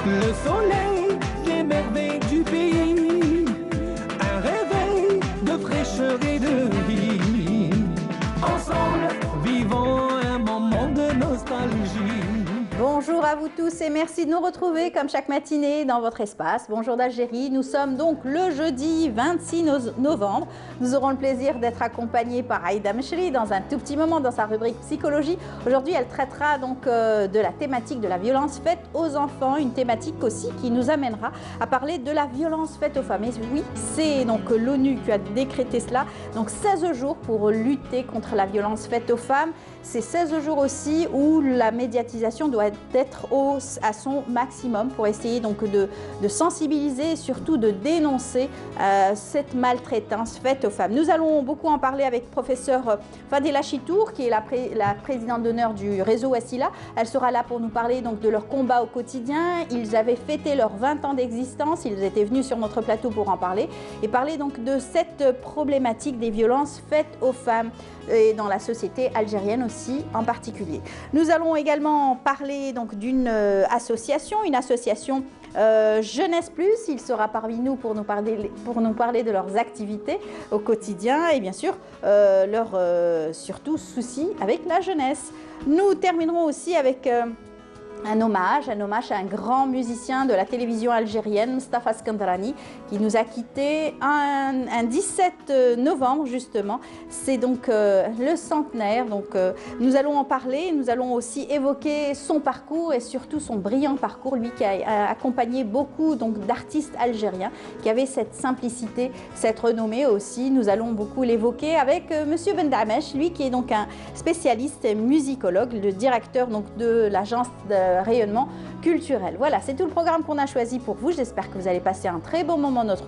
Le soleil, les merveilles du pays, un réveil de fraîcheur et de vie. Ensemble, vivons un moment de nostalgie. Bonjour à vous tous et merci de nous retrouver comme chaque matinée dans votre espace. Bonjour d'Algérie, nous sommes donc le jeudi 26 novembre. Nous aurons le plaisir d'être accompagnés par Aïda Mechri dans un tout petit moment dans sa rubrique psychologie. Aujourd'hui, elle traitera donc de la thématique de la violence faite aux enfants, une thématique aussi qui nous amènera à parler de la violence faite aux femmes. Et oui, c'est donc l'ONU qui a décrété cela, donc 16 jours pour lutter contre la violence faite aux femmes. C'est 16 jours aussi où la médiatisation doit être à son maximum pour essayer donc de sensibiliser et surtout de dénoncer cette maltraitance faite aux femmes. Nous allons beaucoup en parler avec professeur Fadela Chitour, qui est la présidente d'honneur du réseau Wassila. Elle sera là pour nous parler donc de leur combat au quotidien. Ils avaient fêté leurs 20 ans d'existence. Ils étaient venus sur notre plateau pour en parler et parler donc de cette problématique des violences faites aux femmes et dans la société algérienne aussi en particulier. Nous allons également parler donc d'une association, Jeunesse Plus. Il sera parmi nous pour nous parler de leurs activités au quotidien et bien sûr leur surtout souci avec la jeunesse. Nous terminerons aussi avec un hommage à un grand musicien de la télévision algérienne, Mustapha Skandarani, qui nous a quittés un 17 novembre justement. C'est donc le centenaire, donc nous allons en parler, nous allons aussi évoquer son parcours et surtout son brillant parcours, lui qui a accompagné beaucoup donc d'artistes algériens, qui avaient cette simplicité, cette renommée aussi. Nous allons beaucoup l'évoquer avec Monsieur Ben Damesh, lui qui est donc un spécialiste et musicologue, le directeur donc de l'agence de rayonnement culturel. Voilà, c'est tout le programme qu'on a choisi pour vous. J'espère que vous allez passer un très bon moment en notre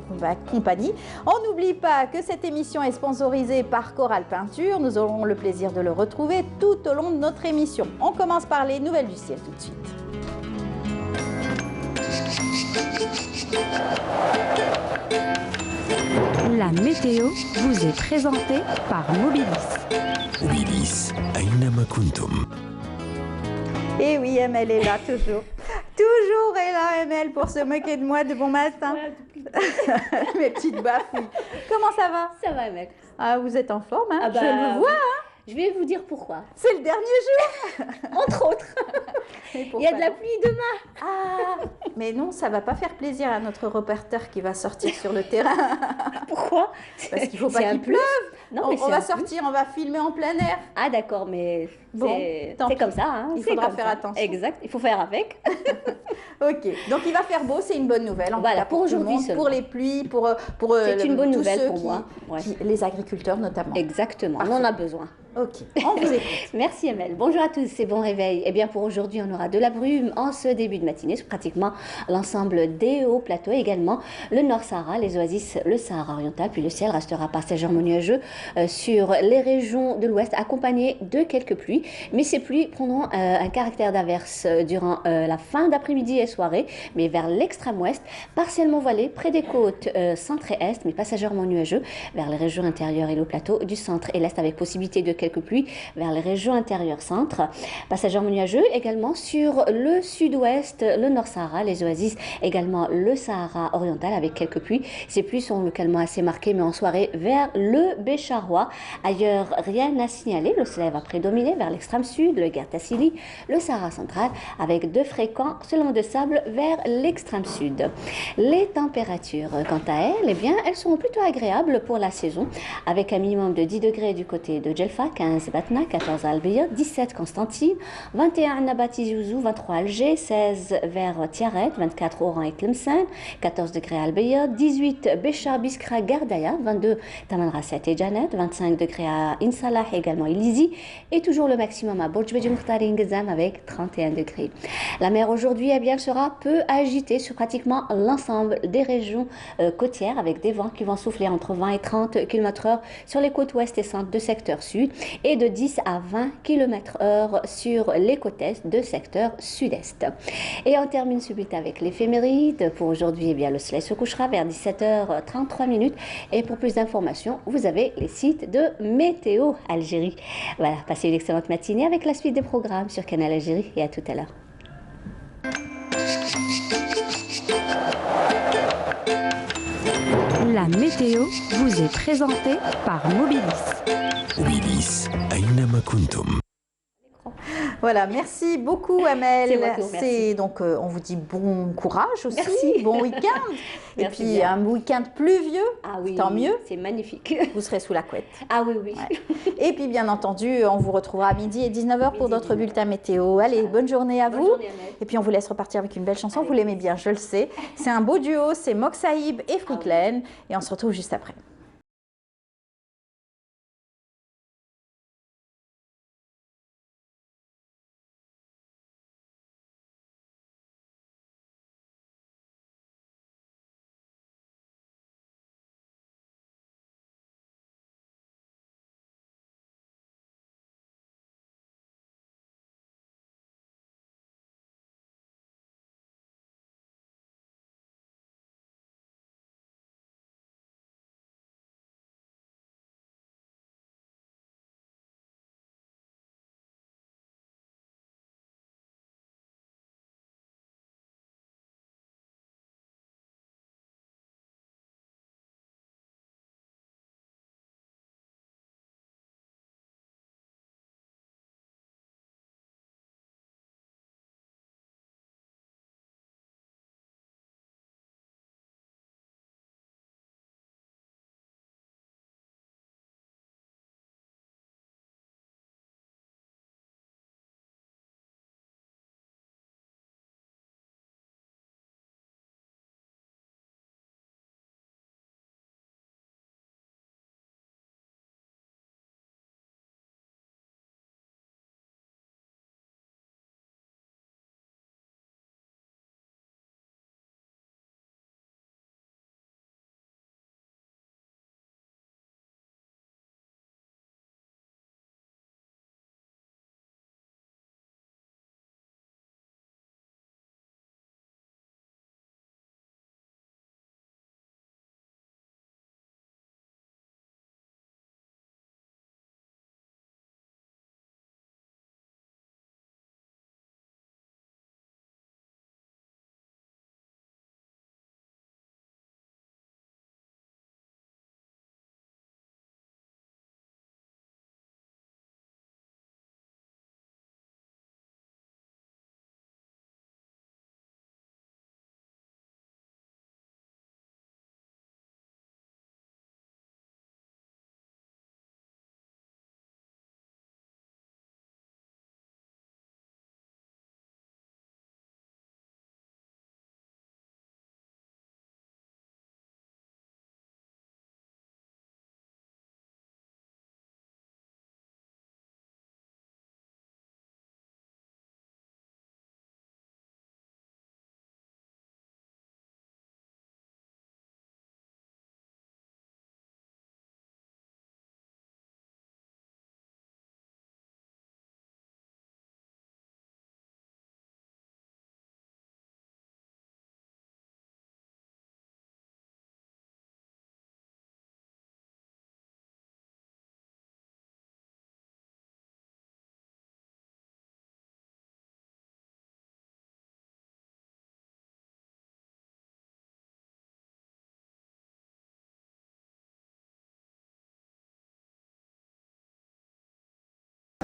compagnie. On n'oublie pas que cette émission est sponsorisée par Coral Peinture. Nous aurons le plaisir de le retrouver tout au long de notre émission. On commence par les nouvelles du ciel tout de suite. La météo vous est présentée par Mobilis. Mobilis, أينما كنتم. Et oui, ML est là, toujours. Toujours est là, ML, pour se moquer de moi de bon matin. Mes petites bafouilles. Comment ça va? Ça va, mec. Ah, vous êtes en forme, hein? Ah bah, je le vois, hein? Je vais vous dire pourquoi. C'est le dernier jour. Entre autres. Il y a de la pluie demain. Ah, mais non, ça va pas faire plaisir à notre reporter qui va sortir sur le terrain. Pourquoi? Parce qu'il faut pas qu'il pleuve. Non, on va sortir, on va filmer en plein air. Ah d'accord, mais bon, c'est comme ça. Hein. Il faudra faire attention. Exact, il faut faire avec. Ok, donc il va faire beau, c'est une bonne nouvelle. Voilà, pour aujourd'hui. Pour les pluies, pour c'est une bonne nouvelle pour moi. Ouais. Les agriculteurs notamment. Exactement, parfait. On en a besoin. Ok, on vous écoute. Merci Emel. Bonjour à tous et bon réveil. Eh bien pour aujourd'hui, on aura de la brume en ce début de matinée sur pratiquement l'ensemble des hauts plateaux, également le Nord-Sahara, les oasis, le Sahara oriental, puis le ciel restera passagèrement nuageux sur les régions de l'ouest, accompagné de quelques pluies. Mais ces pluies prendront un caractère d'averse durant la fin d'après-midi et soirée, mais vers l'extrême ouest, partiellement voilé près des côtes centre et est, mais passagèrement nuageux vers les régions intérieures et le plateau du centre et l'est, avec possibilité de quelques pluies vers les régions intérieures centre. Passagèrement nuageux également sur le sud-ouest, le Nord-Sahara, les oasis, également le Sahara oriental avec quelques pluies. Ces pluies sont localement assez marquées, mais en soirée vers le Bécharois. Ailleurs, rien à signaler. Le soleil va prédominer vers l'extrême sud, le Guertasili, le Sahara central, avec de fréquents selon de sable vers l'extrême sud. Les températures, quant à elles, eh bien, elles seront plutôt agréables pour la saison, avec un minimum de 10 degrés du côté de Djelfa, 15 Batna, 14 Albeya, 17 Constantine, 21 Nabati Zouzou, 23 Alger, 16 vers Tiaret, 24 Oran et Tlemcen, 14 degrés Albeya, 18 Béchar, Biskra, Gardaya, 22 Tamanrasset et Janet, 25 degrés à Insalah, également Ilizi, et toujours le maximum à Borjbedji Mouhtari Ngezam avec 31 degrés. La mer aujourd'hui, eh bien, sera peu agitée sur pratiquement l'ensemble des régions côtières, avec des vents qui vont souffler entre 20 et 30 km/h sur les côtes ouest et centre de secteur sud, et de 10 à 20 km/h sur les côtes est de secteur sud-est. Et on termine subite avec l'éphéméride. Pour aujourd'hui, eh bien, le soleil se couchera vers 17h33. Et pour plus d'informations, vous avez les sites de Météo Algérie. Voilà, passez une excellente matinée avec la suite des programmes sur Canal Algérie et à tout à l'heure. La météo vous est présentée par Mobilis. Mobilis, أينما كنتم. Voilà, merci beaucoup Amel. C'est moi qui vous remercie. Donc on vous dit bon courage aussi, Merci. bon week-end. Et Merci puis bien. un week-end pluvieux, Ah oui, tant mieux. c'est magnifique. Vous serez sous la couette. Ah oui, oui. Ouais. Et puis bien entendu, on vous retrouvera à midi et 19h pour Midi, d'autres 19h. bulletins météo. Allez, bonne journée à Bonne vous. journée, Amel. Et puis on vous laisse repartir avec une belle chanson. Avec Vous l'aimez bien, je le sais. C'est un beau duo, c'est Moxaïb et Freaklen. Et on se retrouve juste après.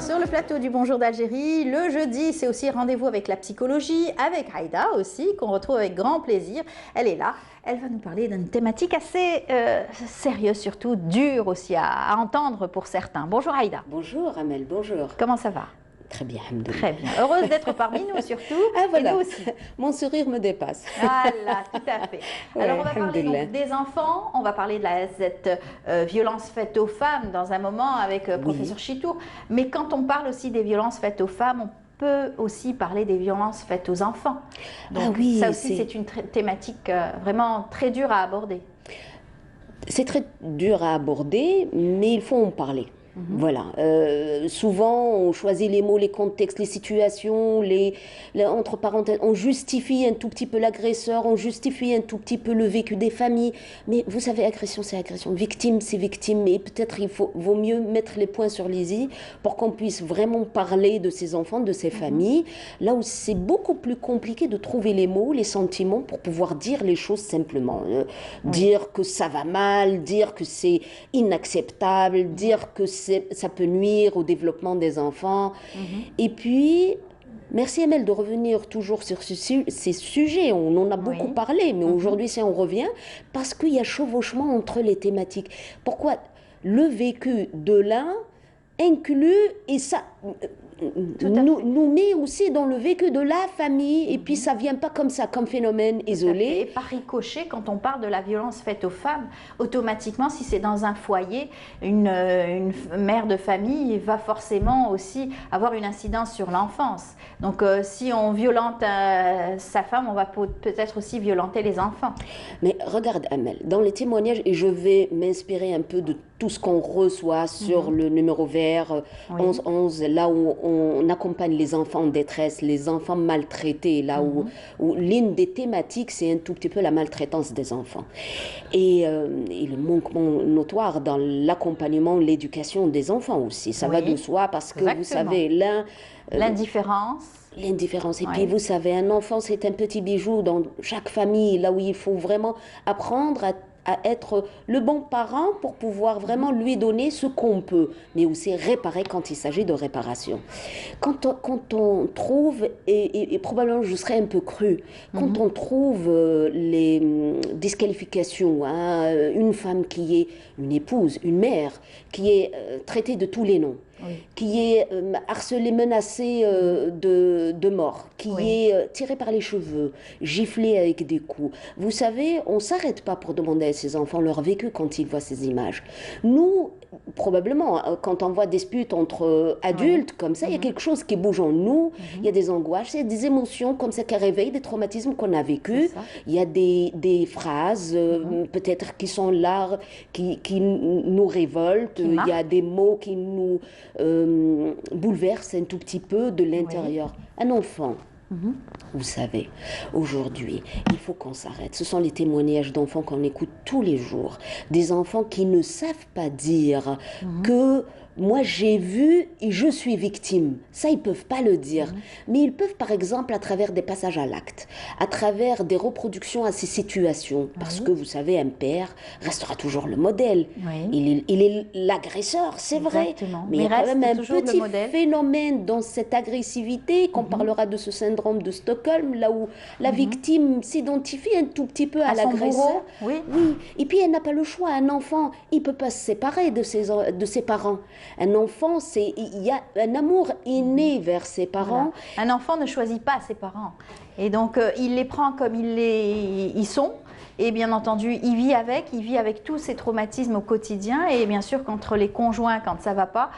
Sur le plateau du Bonjour d'Algérie, le jeudi, c'est aussi rendez-vous avec la psychologie, avec Aïda aussi, qu'on retrouve avec grand plaisir. Elle est là, elle va nous parler d'une thématique assez sérieuse, surtout dure aussi à entendre pour certains. Bonjour Aïda. Bonjour Amel, bonjour. Comment ça va? Très bien, alhamdoulilah. Très bien. Heureuse d'être parmi nous surtout. Ah voilà, Et nous aussi. mon sourire me dépasse. Voilà, tout à fait. Ouais, Alors on va parler alhamdoulilah. donc des enfants, on va parler de cette violence faite aux femmes dans un moment avec professeur Chitour. Mais quand on parle aussi des violences faites aux femmes, on peut aussi parler des violences faites aux enfants. Donc Ah oui, ça aussi c'est- c'est une thématique vraiment très dure à aborder. C'est très dur à aborder, mais il faut en parler. Voilà. Souvent, on choisit les mots, les contextes, les situations, entre parenthèses, on justifie un tout petit peu l'agresseur, on justifie un tout petit peu le vécu des familles. Mais vous savez, agression, c'est agression. Victime, c'est victime. Et peut-être vaut mieux mettre les points sur les i pour qu'on puisse vraiment parler de ces enfants, de ces familles. Là où c'est beaucoup plus compliqué de trouver les mots, les sentiments pour pouvoir dire les choses simplement. Dire que ça va mal, dire que c'est inacceptable, dire que ça peut nuire au développement des enfants. Et puis, merci Amel de revenir toujours sur ces sujets. On en a beaucoup parlé, mais aujourd'hui, si on revient, parce qu'il y a chevauchement entre les thématiques. Pourquoi le vécu de l'un inclut, et ça nous met aussi dans le vécu de la famille, et puis ça vient pas comme ça, comme phénomène isolé. Et par ricochet, quand on parle de la violence faite aux femmes, automatiquement, si c'est dans un foyer, une mère de famille va forcément aussi avoir une incidence sur l'enfance. Donc si on violente sa femme, on va peut-être aussi violenter les enfants. Mais regarde Amel, dans les témoignages, et je vais m'inspirer un peu de tout ce qu'on reçoit sur le numéro vert 1111, là où on accompagne les enfants en détresse, les enfants maltraités, là où l'une des thématiques, c'est un tout petit peu la maltraitance des enfants. Et le manquement notoire dans l'accompagnement, l'éducation des enfants aussi. Ça va de soi parce que vous savez, l'indifférence. L'indifférence. Et puis, vous savez, un enfant, c'est un petit bijou dans chaque famille, là où il faut vraiment apprendre à être le bon parent pour pouvoir vraiment lui donner ce qu'on peut, mais aussi réparer quand il s'agit de réparation. Quand on trouve, et probablement je serais un peu crue, quand on trouve les disqualifications, une femme qui est une épouse, une mère, qui est traitée de tous les noms, qui est harcelée, menacée de mort, qui est tirée par les cheveux, giflée avec des coups. Vous savez, on ne s'arrête pas pour demander à ces enfants leur vécu quand ils voient ces images. Nous, probablement, quand on voit des disputes entre adultes comme ça, il y a quelque chose qui bouge en nous, il y a des angoisses, il y a des émotions comme ça qui réveillent des traumatismes qu'on a vécus. Il y a des phrases peut-être qui sont là, qui nous révoltent, il y a des mots qui nous bouleversent un tout petit peu de l'intérieur. Un enfant, vous savez, aujourd'hui, il faut qu'on s'arrête. Ce sont les témoignages d'enfants qu'on écoute tous les jours. Des enfants qui ne savent pas dire que moi j'ai vu et je suis victime. Ça, ils ne peuvent pas le dire. Mais ils peuvent, par exemple, à travers des passages à l'acte, à travers des reproductions à ces situations. Parce que, vous savez, un père restera toujours le modèle. Il est l'agresseur, c'est vrai. Mais il y a quand même un petit phénomène dans cette agressivité, qu'on parlera de ce syndrome de Stockholm, là où la victime s'identifie un tout petit peu à l'agresseur. Oui. Et puis, elle n'a pas le choix. Un enfant, il ne peut pas se séparer de ses parents. Un enfant, il y a un amour inné vers ses parents. Un enfant ne choisit pas ses parents. Et donc, il les prend comme ils sont. Et bien entendu, il vit avec tous ces traumatismes au quotidien. Et bien sûr, qu'entre les conjoints, quand ça ne va pas,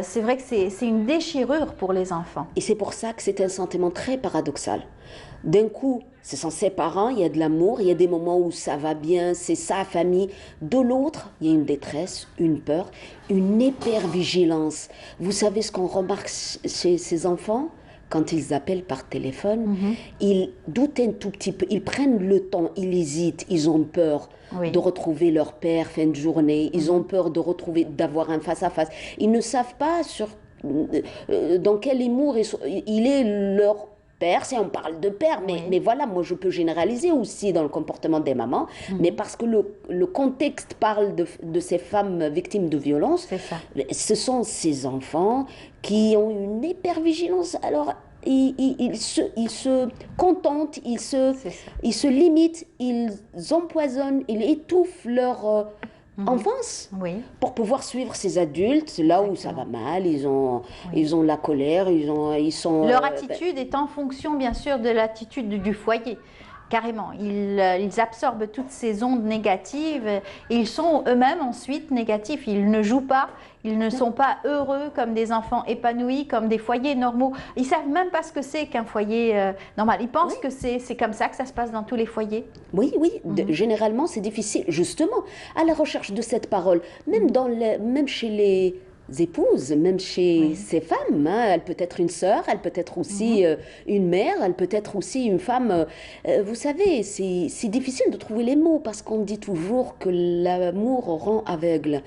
c'est vrai que c'est une déchirure pour les enfants. Et c'est pour ça que c'est un sentiment très paradoxal. D'un coup, ce sont ses parents, il y a de l'amour, il y a des moments où ça va bien, c'est sa famille. De l'autre, il y a une détresse, une peur, une hypervigilance. Vous savez ce qu'on remarque chez ces enfants ? Quand ils appellent par téléphone, ils doutent un tout petit peu, ils prennent le temps, ils hésitent, ils ont peur de retrouver leur père fin de journée, ils ont peur d'avoir un face-à-face. Ils ne savent pas dans quel humour il est leur père, si on parle de père, mais voilà, moi je peux généraliser aussi dans le comportement des mamans, mais parce que le contexte parle de ces femmes victimes de violences, ce sont ces enfants qui ont une hypervigilance. Alors, ils se contentent, ils se limitent, ils empoisonnent, ils étouffent leur enfance pour pouvoir suivre ces adultes là où ça va mal, ils ont la colère, ils sont... Leur attitude est en fonction bien sûr de l'attitude du foyer. Carrément, ils absorbent toutes ces ondes négatives et ils sont eux-mêmes ensuite négatifs. Ils ne jouent pas, ils ne sont pas heureux comme des enfants épanouis, comme des foyers normaux. Ils ne savent même pas ce que c'est qu'un foyer normal. Ils pensent que c'est comme ça que ça se passe dans tous les foyers. Oui. Généralement, c'est difficile, justement, à la recherche de cette parole. Même chez épouses, même chez ces femmes. Hein. Elle peut être une sœur, elle peut être aussi une mère, elle peut être aussi une femme. Vous savez, c'est difficile de trouver les mots parce qu'on dit toujours que l'amour rend aveugle.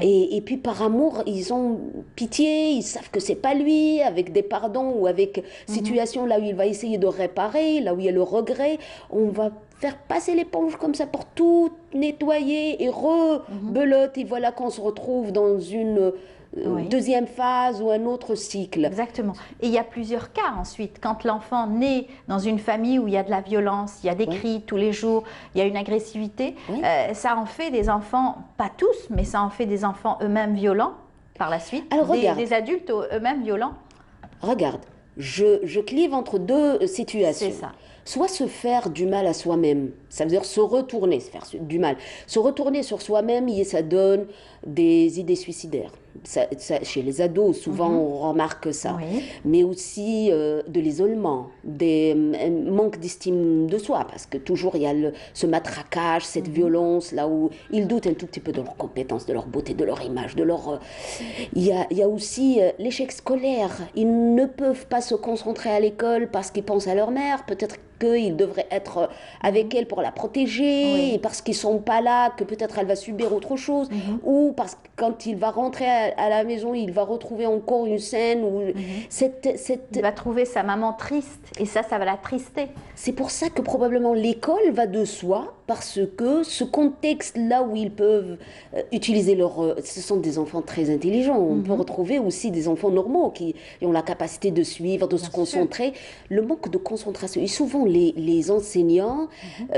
Et puis par amour, ils ont pitié, ils savent que c'est pas lui, avec des pardons ou avec situations là où il va essayer de réparer, là où il y a le regret, on va faire passer l'éponge comme ça pour tout nettoyer et rebelote. Et voilà qu'on se retrouve dans une deuxième phase ou un autre cycle. Exactement. Et il y a plusieurs cas ensuite. Quand l'enfant naît dans une famille où il y a de la violence, il y a des cris tous les jours, il y a une agressivité, ça en fait des enfants, pas tous, mais ça en fait des enfants eux-mêmes violents par la suite. Alors, des adultes eux-mêmes violents. Regarde, je clive entre deux situations. C'est ça. Soit se faire du mal à soi-même, ça veut dire se retourner, se faire du mal. Se retourner sur soi-même, ça donne des idées suicidaires. Chez les ados, souvent on remarque ça. Mais aussi de l'isolement, des manques d'estime de soi, parce que toujours il y a ce matraquage, cette violence, là où ils doutent un tout petit peu de leurs compétences, de leur beauté, de leur image, de leur... Il y a aussi l'échec scolaire. Ils ne peuvent pas se concentrer à l'école parce qu'ils pensent à leur mère, peut-être qu'ils devraient être avec elle pour la protéger, et parce qu'ils ne sont pas là, que peut-être elle va subir autre chose, ou parce que quand il va rentrer à la maison, il va retrouver encore une scène où il va trouver sa maman triste, et ça va l'attrister. C'est pour ça que probablement l'école va de soi, parce que ce contexte-là où ils peuvent utiliser leur... ce sont des enfants très intelligents, on peut retrouver aussi des enfants normaux qui ont la capacité de suivre, de se concentrer. Le manque de concentration, et souvent les enseignants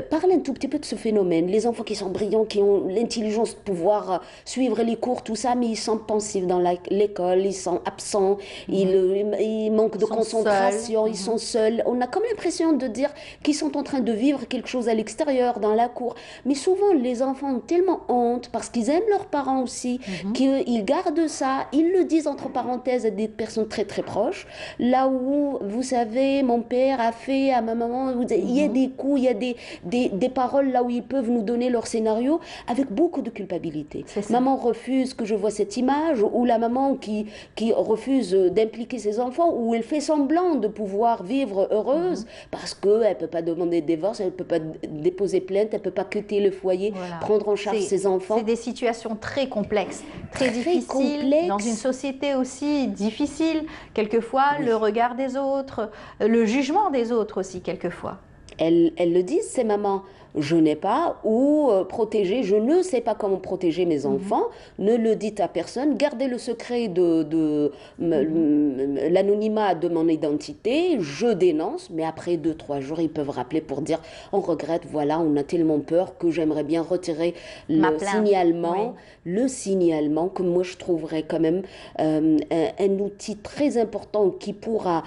parlent un tout petit peu de ce phénomène. Les enfants qui sont brillants, qui ont l'intelligence de pouvoir suivre les cours, tout ça, mais ils sont pensifs dans l'école, ils sont absents, ils manquent de concentration, ils sont seuls. On a comme l'impression de dire qu'ils sont en train de vivre quelque chose à l'extérieur, dans la cour. Mais souvent, les enfants ont tellement honte, parce qu'ils aiment leurs parents aussi, qu'ils gardent ça, ils le disent entre parenthèses à des personnes très très proches. Là où, vous savez, mon père a fait à ma maman, il y a des coups, il y a des paroles là où ils peuvent nous donner leur scénario avec beaucoup de culpabilité. Maman refuse que je vois cette image, ou la maman qui refuse d'impliquer ses enfants, ou elle fait semblant de pouvoir vivre heureuse parce qu'elle ne peut pas demander de divorce, elle ne peut pas déposer plainte, elle ne peut pas quitter le foyer, prendre en charge ses enfants. C'est des situations très complexes, très difficiles, dans une société aussi difficile, quelquefois le regard des autres, le jugement des autres aussi quelquefois. Elles le disent, ces mamans. Je n'ai pas ou protéger, je ne sais pas comment protéger mes enfants, ne le dites à personne, gardez le secret de l'anonymat de mon identité, je dénonce, mais après 2-3 jours, ils peuvent rappeler pour dire on regrette, voilà, on a tellement peur que j'aimerais bien retirer le signalement que moi je trouverais quand même un outil très important qui pourra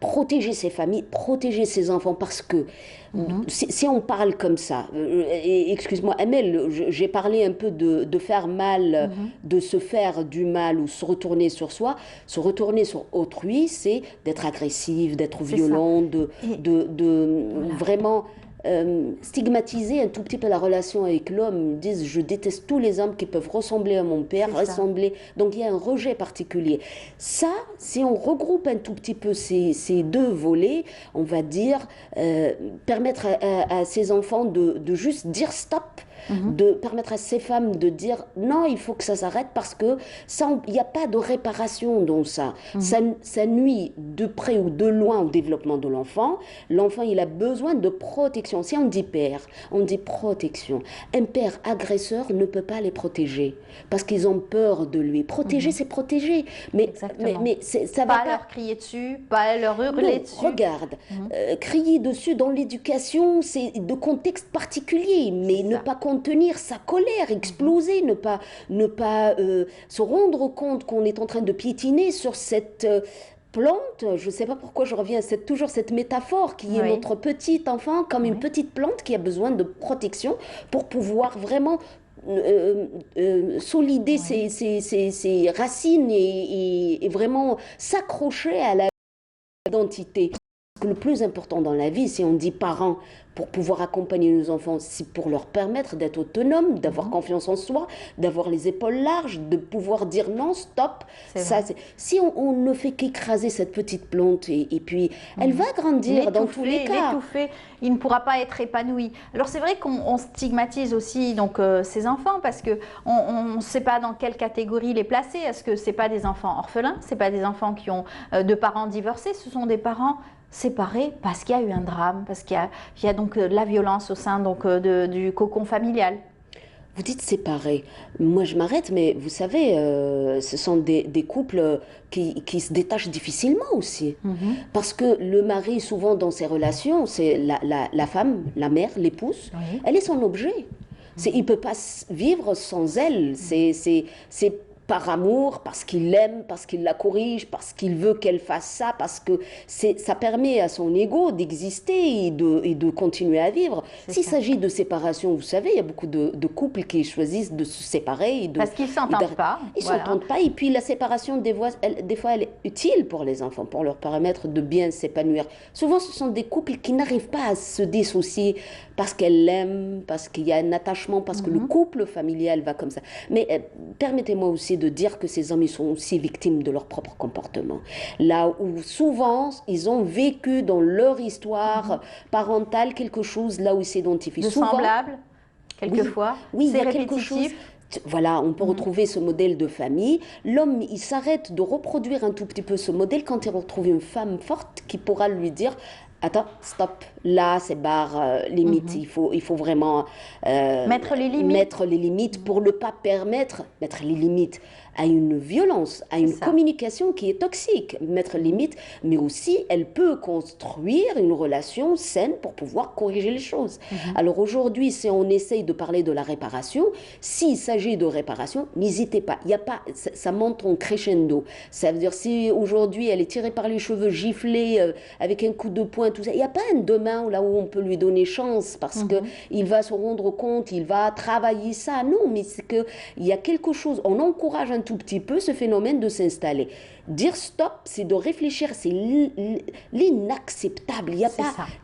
protéger ses familles, protéger ses enfants, parce que si on parle comme ça, excuse-moi Amel, j'ai parlé un peu de faire mal, de se faire du mal ou se retourner sur soi. Se retourner sur autrui, c'est d'être agressif, d'être violent, vraiment stigmatiser un tout petit peu la relation avec l'homme. Ils disent je déteste tous les hommes qui peuvent ressembler à mon père, donc il y a un rejet particulier. Ça, si on regroupe un tout petit peu ces deux volets, on va dire permettre à ces enfants de juste dire stop, de permettre à ces femmes de dire non, il faut que ça s'arrête, parce que il n'y a pas de réparation dans ça. Ça nuit de près ou de loin au développement de l'enfant. L'enfant, il a besoin de protection. Si on dit père, on dit protection. Un père agresseur ne peut pas les protéger parce qu'ils ont peur de lui. Protéger, c'est protéger. Mais ça va pas leur crier dessus, pas leur hurler dessus. Regarde, crier dessus dans l'éducation, c'est de contexte particulier, mais ne pas contenir sa colère, exploser, ne pas se rendre compte qu'on est en train de piétiner sur cette plante. Je ne sais pas pourquoi je reviens à toujours cette métaphore qui est notre petit enfant comme une petite plante qui a besoin de protection pour pouvoir vraiment solider ses racines et vraiment s'accrocher à la identité. Le plus important dans la vie, si on dit parents, pour pouvoir accompagner nos enfants, c'est pour leur permettre d'être autonomes, d'avoir confiance en soi, d'avoir les épaules larges, de pouvoir dire non, stop. Si on ne fait qu'écraser cette petite plante et puis elle va grandir dans tous les cas. L'étouffer, il ne pourra pas être épanoui. Alors c'est vrai qu'on stigmatise aussi donc ces enfants parce que on ne sait pas dans quelle catégorie les placer. Est-ce que c'est pas des enfants orphelins? C'est pas des enfants qui ont de parents divorcés? Ce sont des parents séparés parce qu'il y a eu un drame, parce qu'il y a donc de la violence au sein donc, du cocon familial. Vous dites séparés. Moi, je m'arrête, mais vous savez, ce sont des couples qui se détachent difficilement aussi. Parce que le mari, souvent dans ses relations, c'est la femme, la mère, l'épouse, elle est son objet. Il ne peut pas vivre sans elle. C'est par amour, parce qu'il l'aime, parce qu'il la corrige, parce qu'il veut qu'elle fasse ça, parce que ça permet à son ego d'exister et de continuer à vivre. S'il s'agit de séparation, vous savez, il y a beaucoup de couples qui choisissent de se séparer. Parce qu'ils ne s'entendent pas. Ils ne s'entendent pas. Et puis la séparation, des fois, elle est utile pour les enfants, pour leur permettre de bien s'épanouir. Souvent, ce sont des couples qui n'arrivent pas à se dissocier parce qu'elle l'aime, parce qu'il y a un attachement, parce que le couple familial va comme ça. Mais permettez-moi aussi de dire que ces hommes, ils sont aussi victimes de leur propre comportement. Là où souvent, ils ont vécu dans leur histoire parentale quelque chose, là où ils s'identifient. De semblable, quelquefois. Oui, il y a répétitif. quelque chose. Voilà, on peut retrouver ce modèle de famille. L'homme, il s'arrête de reproduire un tout petit peu ce modèle quand il retrouve une femme forte qui pourra lui dire: attends, stop, là c'est barre limite, il faut vraiment mettre les limites. Mettre les limites pour ne pas permettre, mettre les limites à une violence, à une communication qui est toxique. Mettre limite, mais aussi elle peut construire une relation saine pour pouvoir corriger les choses. Alors aujourd'hui, si on essaye de parler de la réparation, s'il s'agit de réparation, n'hésitez pas. Il y a pas, ça monte en crescendo. Ça veut dire si aujourd'hui elle est tirée par les cheveux, giflée avec un coup de poing, tout ça, il n'y a pas un demain là où on peut lui donner chance parce que il va se rendre compte, il va travailler ça. Non, mais c'est que il y a quelque chose. On encourage un tout petit peu ce phénomène de s'installer. Dire stop, c'est de réfléchir, c'est l'inacceptable. Il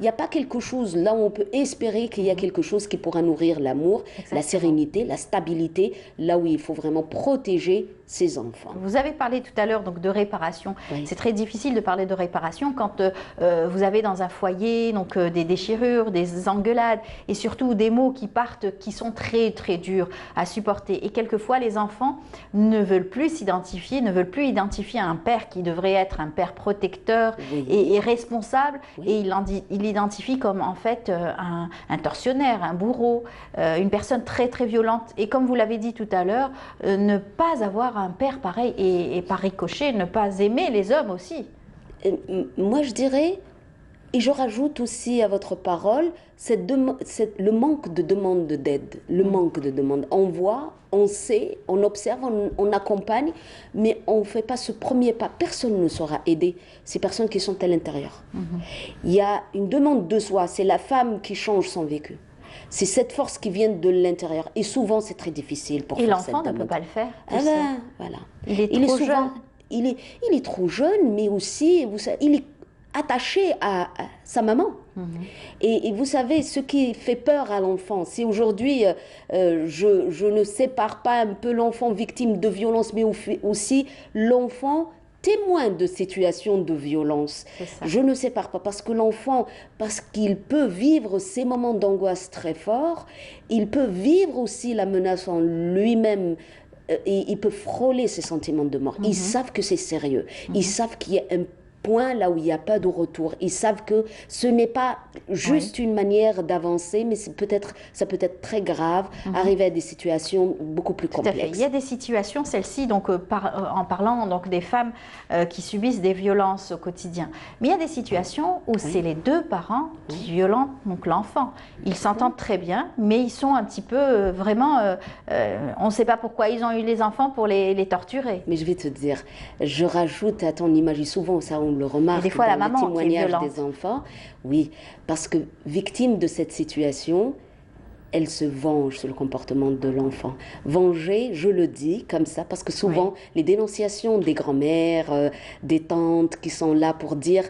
n'y a pas quelque chose là où on peut espérer qu'il y a quelque chose qui pourra nourrir l'amour, la sérénité, la stabilité, là où il faut vraiment protéger ses enfants. Vous avez parlé tout à l'heure donc de réparation. C'est très difficile de parler de réparation quand vous avez dans un foyer donc des déchirures, des engueulades et surtout des mots qui partent qui sont très très durs à supporter. Et quelquefois les enfants ne veulent plus s'identifier, ne veulent plus identifier un père qui devrait être un père protecteur et responsable, et il l'identifie comme en fait un tortionnaire, un bourreau, une personne très très violente. Et comme vous l'avez dit tout à l'heure, ne pas avoir un père pareil et par ricochet, ne pas aimer les hommes aussi. Moi je dirais, et je rajoute aussi à votre parole, le manque de demande d'aide, le manque de demande. On voit, on sait, on observe, on accompagne, mais on ne fait pas ce premier pas. Personne ne saura aider ces personnes qui sont à l'intérieur. Il y a une demande de soi, c'est la femme qui change son vécu. C'est cette force qui vient de l'intérieur. Et souvent, c'est très difficile pour faire cette demande. Et l'enfant ne peut pas le faire. Voilà. Il est trop jeune. Il est trop jeune, mais aussi, vous savez, il est attaché à sa maman. Et vous savez, ce qui fait peur à l'enfant, si aujourd'hui je ne sépare pas un peu l'enfant victime de violence, mais aussi l'enfant témoin de situations de violence. Je ne sépare pas parce que l'enfant, parce qu'il peut vivre ces moments d'angoisse très forts, il peut vivre aussi la menace en lui-même. Et il peut frôler ces sentiments de mort. Ils savent que c'est sérieux. Ils savent qu'il y a un point là où il n'y a pas de retour. Ils savent que ce n'est pas juste une manière d'avancer, mais ça peut être très grave, arriver à des situations beaucoup plus complexes. Il y a des situations, celles-ci, donc en parlant donc des femmes qui subissent des violences au quotidien. Mais il y a des situations où c'est les deux parents qui violentent donc l'enfant. Ils s'entendent très bien, mais ils sont un petit peu vraiment, on ne sait pas pourquoi ils ont eu les enfants pour les torturer. Mais je vais te dire, je rajoute à ton image, souvent ça on le remarque des fois, dans la maman le témoignage qui est des enfants. Oui, parce que victime de cette situation, elle se venge sur le comportement de l'enfant. Venger, je le dis comme ça, parce que souvent, les dénonciations des grands-mères, des tantes qui sont là pour dire,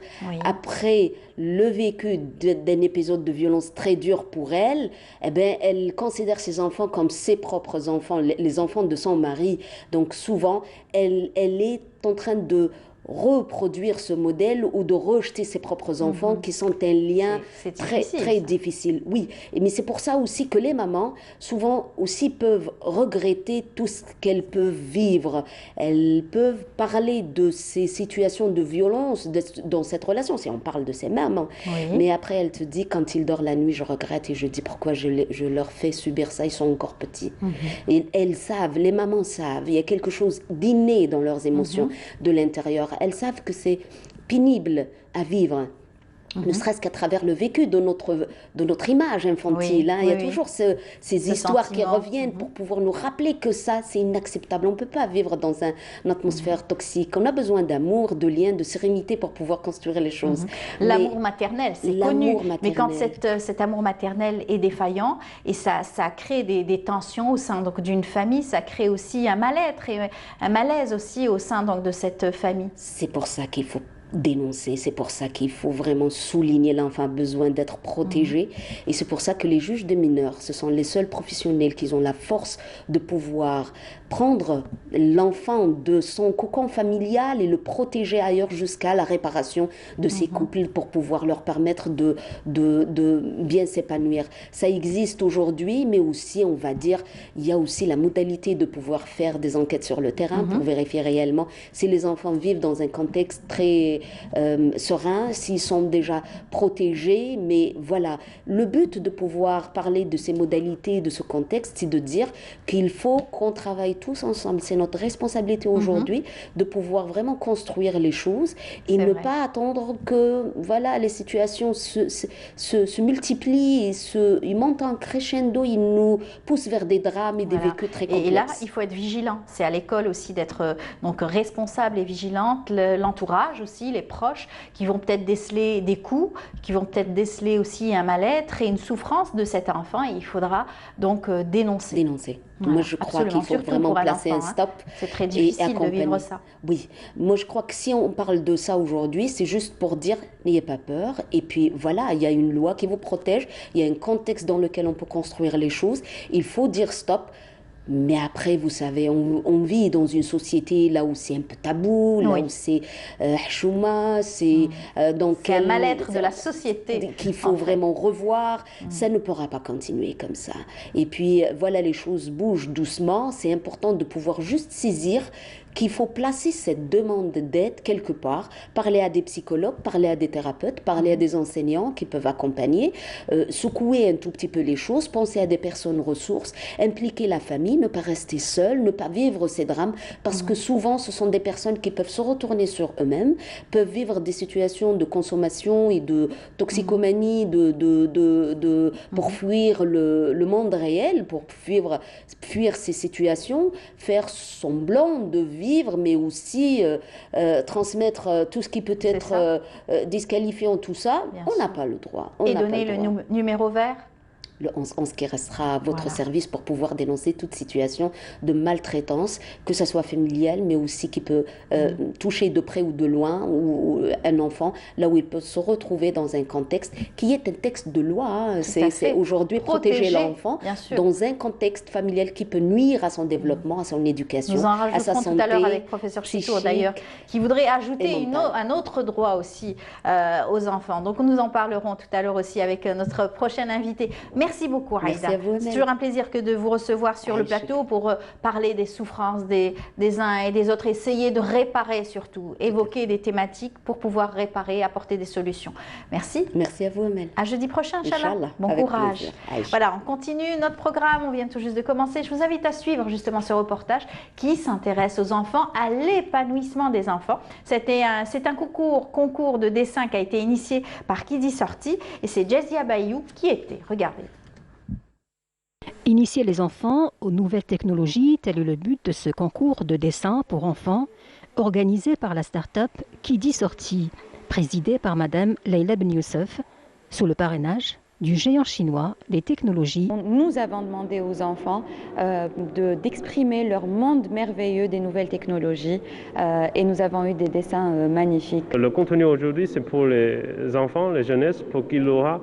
après le vécu d'un épisode de violence très dur pour elle, eh ben, elle considère ses enfants comme ses propres enfants, les enfants de son mari. Donc souvent, elle est en train de reproduire ce modèle ou de rejeter ses propres enfants qui sont un lien très difficile. Oui, mais c'est pour ça aussi que les mamans, souvent aussi peuvent regretter tout ce qu'elles peuvent vivre. Elles peuvent parler de ces situations de violence dans cette relation, si on parle de ces mamans. Mais après, elle te dit, quand ils dorment la nuit, je regrette et je dis pourquoi je leur fais subir ça, ils sont encore petits. Et elles savent, les mamans savent, il y a quelque chose d'inné dans leurs émotions de l'intérieur. Elles savent que c'est pénible à vivre, ne serait-ce qu'à travers le vécu de notre image infantile. Il y a toujours ces histoires qui reviennent pour pouvoir nous rappeler que ça, c'est inacceptable. On ne peut pas vivre dans une atmosphère toxique. On a besoin d'amour, de lien, de sérénité pour pouvoir construire les choses. L'amour maternel, c'est connu. Mais quand cet amour maternel est défaillant, et ça crée des tensions au sein d'une famille, ça crée aussi un mal-être et un malaise aussi au sein de cette famille. C'est pour ça qu'il faut dénoncer, c'est pour ça qu'il faut vraiment souligner l'enfant a besoin d'être protégé et c'est pour ça que les juges des mineurs, ce sont les seuls professionnels qui ont la force de pouvoir prendre l'enfant de son cocon familial et le protéger ailleurs jusqu'à la réparation de ces couples pour pouvoir leur permettre de bien s'épanouir. Ça existe aujourd'hui, mais aussi, on va dire, il y a aussi la modalité de pouvoir faire des enquêtes sur le terrain pour vérifier réellement si les enfants vivent dans un contexte très serein, s'ils sont déjà protégés. Mais voilà, le but de pouvoir parler de ces modalités, de ce contexte, c'est de dire qu'il faut qu'on travaille tous ensemble. C'est notre responsabilité aujourd'hui de pouvoir vraiment construire les choses et ne pas attendre que voilà, les situations se multiplient, ils montent en crescendo, ils nous poussent vers des drames et des vécus très complexes. Et là, il faut être vigilant. C'est à l'école aussi d'être donc responsable et vigilante, l'entourage aussi, les proches qui vont peut-être déceler des coups, qui vont peut-être déceler aussi un mal-être et une souffrance de cet enfant et il faudra donc dénoncer. Voilà, moi, je crois qu'il faut vraiment placer un stop. C'est très difficile de vivre ça. Oui, moi je crois que si on parle de ça aujourd'hui, c'est juste pour dire n'ayez pas peur. Et puis voilà, il y a une loi qui vous protège, il y a un contexte dans lequel on peut construire les choses. Il faut dire stop. Mais après, vous savez, on vit dans une société là où c'est un peu tabou, là où c'est chouma, c'est un mal-être de la société qu'il faut vraiment revoir. Ça ne pourra pas continuer comme ça. Et puis voilà, les choses bougent doucement. C'est important de pouvoir juste saisir qu'il faut placer cette demande d'aide quelque part, parler à des psychologues, parler à des thérapeutes, parler à des enseignants qui peuvent accompagner, secouer un tout petit peu les choses, penser à des personnes ressources, impliquer la famille, ne pas rester seul, ne pas vivre ces drames, parce que souvent ce sont des personnes qui peuvent se retourner sur eux-mêmes, peuvent vivre des situations de consommation et de toxicomanie, pour fuir le monde réel, pour fuir ces situations, faire semblant de vivre, mais aussi transmettre tout ce qui peut être disqualifiant, tout ça. On n'a pas le droit. Et donner le numéro vert le 11 qui restera à votre service pour pouvoir dénoncer toute situation de maltraitance, que ce soit familiale, mais aussi qui peut toucher de près ou de loin ou un enfant, là où il peut se retrouver dans un contexte qui est un texte de loi. C'est aujourd'hui protéger l'enfant dans un contexte familial qui peut nuire à son développement, à son éducation, Nous en à sa santé. Tout à l'heure avec professeur Chitour d'ailleurs, qui voudrait ajouter un autre droit aussi aux enfants. Donc nous en parlerons tout à l'heure aussi avec notre prochaine invitée. Merci beaucoup, Raïda. C'est toujours un plaisir que de vous recevoir sur le plateau pour parler des souffrances des uns et des autres, essayer de réparer surtout, évoquer des thématiques pour pouvoir réparer, apporter des solutions. Merci. Merci à vous, Amel. À jeudi prochain, Inch'Allah. Bon courage. Voilà, on continue notre programme, on vient tout juste de commencer. Je vous invite à suivre justement ce reportage qui s'intéresse aux enfants, à l'épanouissement des enfants. C'est un concours de dessin qui a été initié par Kidi Sorti et c'est Jazia Bayou qui était. Regardez. Initier les enfants aux nouvelles technologies, tel est le but de ce concours de dessin pour enfants organisé par la start-up Kidi Sorti, présidée par Madame Leila Ben Youssef, sous le parrainage du géant chinois les technologies. Nous avons demandé aux enfants d'exprimer leur monde merveilleux des nouvelles technologies et nous avons eu des dessins magnifiques. Le contenu aujourd'hui, c'est pour les enfants, les jeunesses, pour qu'ils auront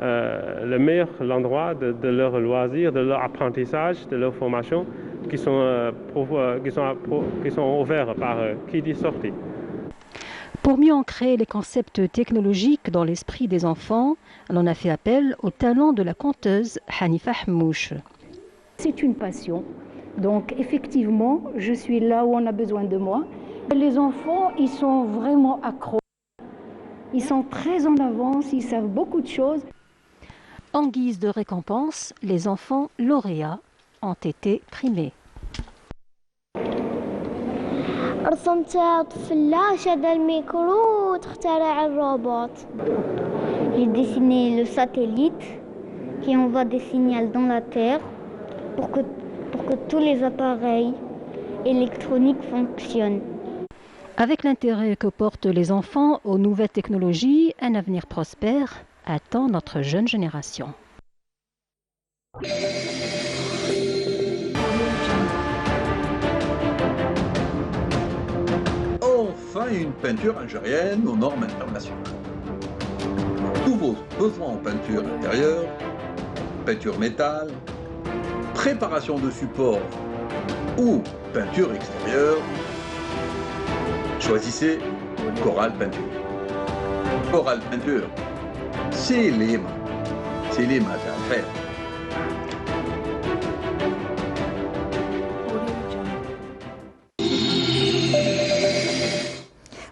le meilleur endroit de leur loisir, de leur apprentissage, de leur formation, qui sont ouverts par qui dit sortie. Pour mieux ancrer les concepts technologiques dans l'esprit des enfants, on a fait appel au talent de la conteuse Hanifa Hamouche. C'est une passion, donc effectivement, je suis là où on a besoin de moi. Les enfants, ils sont vraiment accros. Ils sont très en avance, ils savent beaucoup de choses. En guise de récompense, les enfants lauréats ont été primés. رسمت طفلة شادة الميكرو وتخترع الروبوت. J'ai dessiné le satellite qui envoie des signaux dans la Terre pour que tous les appareils électroniques fonctionnent. Avec l'intérêt que portent les enfants aux nouvelles technologies, un avenir prospère attend notre jeune génération. Enfin une peinture algérienne aux normes internationales. Tous vos besoins en peinture intérieure, peinture métal, préparation de support ou peinture extérieure, choisissez Coral Peinture. Coral Peinture, c'est les maths à faire.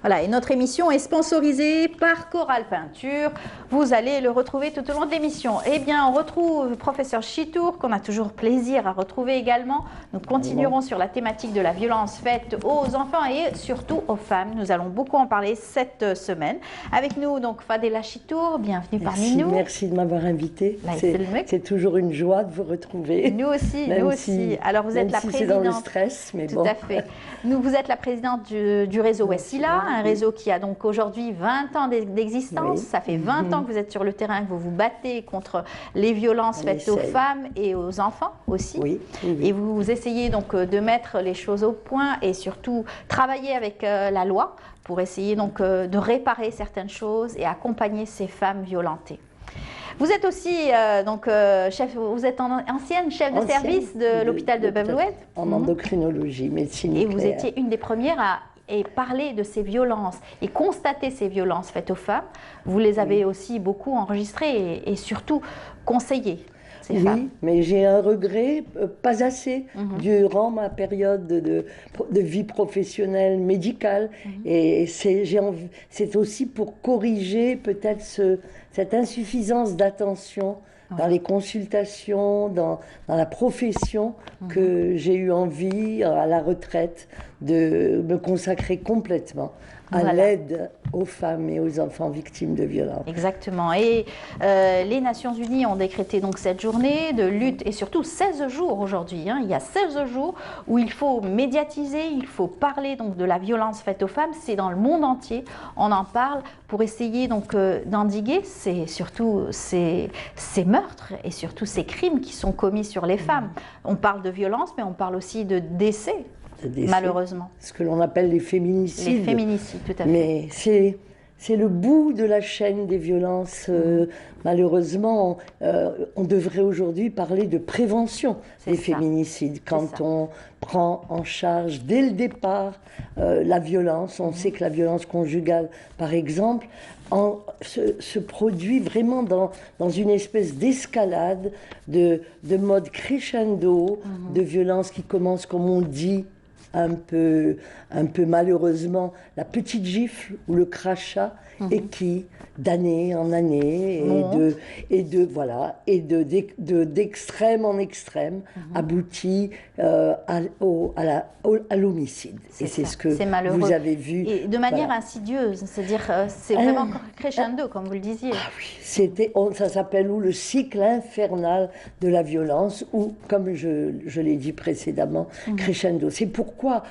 Voilà, et notre émission est sponsorisée par Coral Peinture. Vous allez le retrouver tout au long de l'émission. Eh bien, on retrouve le professeur Chitour, qu'on a toujours plaisir à retrouver également. Nous continuerons sur la thématique de la violence faite aux enfants et surtout aux femmes. Nous allons beaucoup en parler cette semaine. Avec nous, donc, Fadela Chitour, bienvenue parmi nous. Merci de m'avoir invitée. C'est toujours une joie de vous retrouver. Nous aussi, nous aussi. Alors, vous êtes la présidente. C'est dans le stress, mais bon. Tout à fait. Vous êtes la présidente du réseau Wessila, un réseau qui a donc aujourd'hui 20 ans d'existence. Ça fait 20 ans que vous êtes sur le terrain, que vous vous battez contre les violences faites aux femmes et aux enfants aussi. Et vous essayez donc de mettre les choses au point et surtout travailler avec la loi pour essayer donc de réparer certaines choses et accompagner ces femmes violentées. Vous êtes aussi vous êtes ancienne chef de service de l'hôpital de Bebloued. En endocrinologie, médecine nucléaire. Et vous étiez une des premières à parler de ces violences et constater ces violences faites aux femmes. Vous les avez aussi beaucoup enregistrées et surtout conseillées. Oui, mais j'ai un regret, pas assez, durant ma période de vie professionnelle, médicale. Et c'est aussi pour corriger peut-être cette insuffisance d'attention dans les consultations, dans la profession, que j'ai eu envie, à la retraite, de me consacrer complètement à l'aide aux femmes et aux enfants victimes de violences. Exactement. Et les Nations Unies ont décrété donc cette journée de lutte et surtout 16 jours aujourd'hui. Il y a 16 jours où il faut médiatiser, il faut parler donc de la violence faite aux femmes. C'est dans le monde entier. On en parle pour essayer donc d'endiguer surtout ces meurtres et surtout ces crimes qui sont commis sur les femmes. On parle de violence, mais on parle aussi de décès. Malheureusement. Ce que l'on appelle les féminicides. Les féminicides, tout à fait. Mais c'est le bout de la chaîne des violences. Malheureusement, on devrait aujourd'hui parler de prévention des féminicides. Quand on prend en charge dès le départ la violence, on sait que la violence conjugale, par exemple, se produit vraiment dans une espèce d'escalade, de mode crescendo, de violence qui commence, comme on dit, un peu malheureusement, la petite gifle ou le crachat, et qui, d'année en année, d'extrême en extrême, aboutit à l'homicide. Et c'est ce que vous avez vu. Et de manière insidieuse, c'est-à-dire c'est vraiment crescendo, comme vous le disiez. Ah oui, ça s'appelle le cycle infernal de la violence, ou, comme je l'ai dit précédemment, crescendo. C'est pourquoi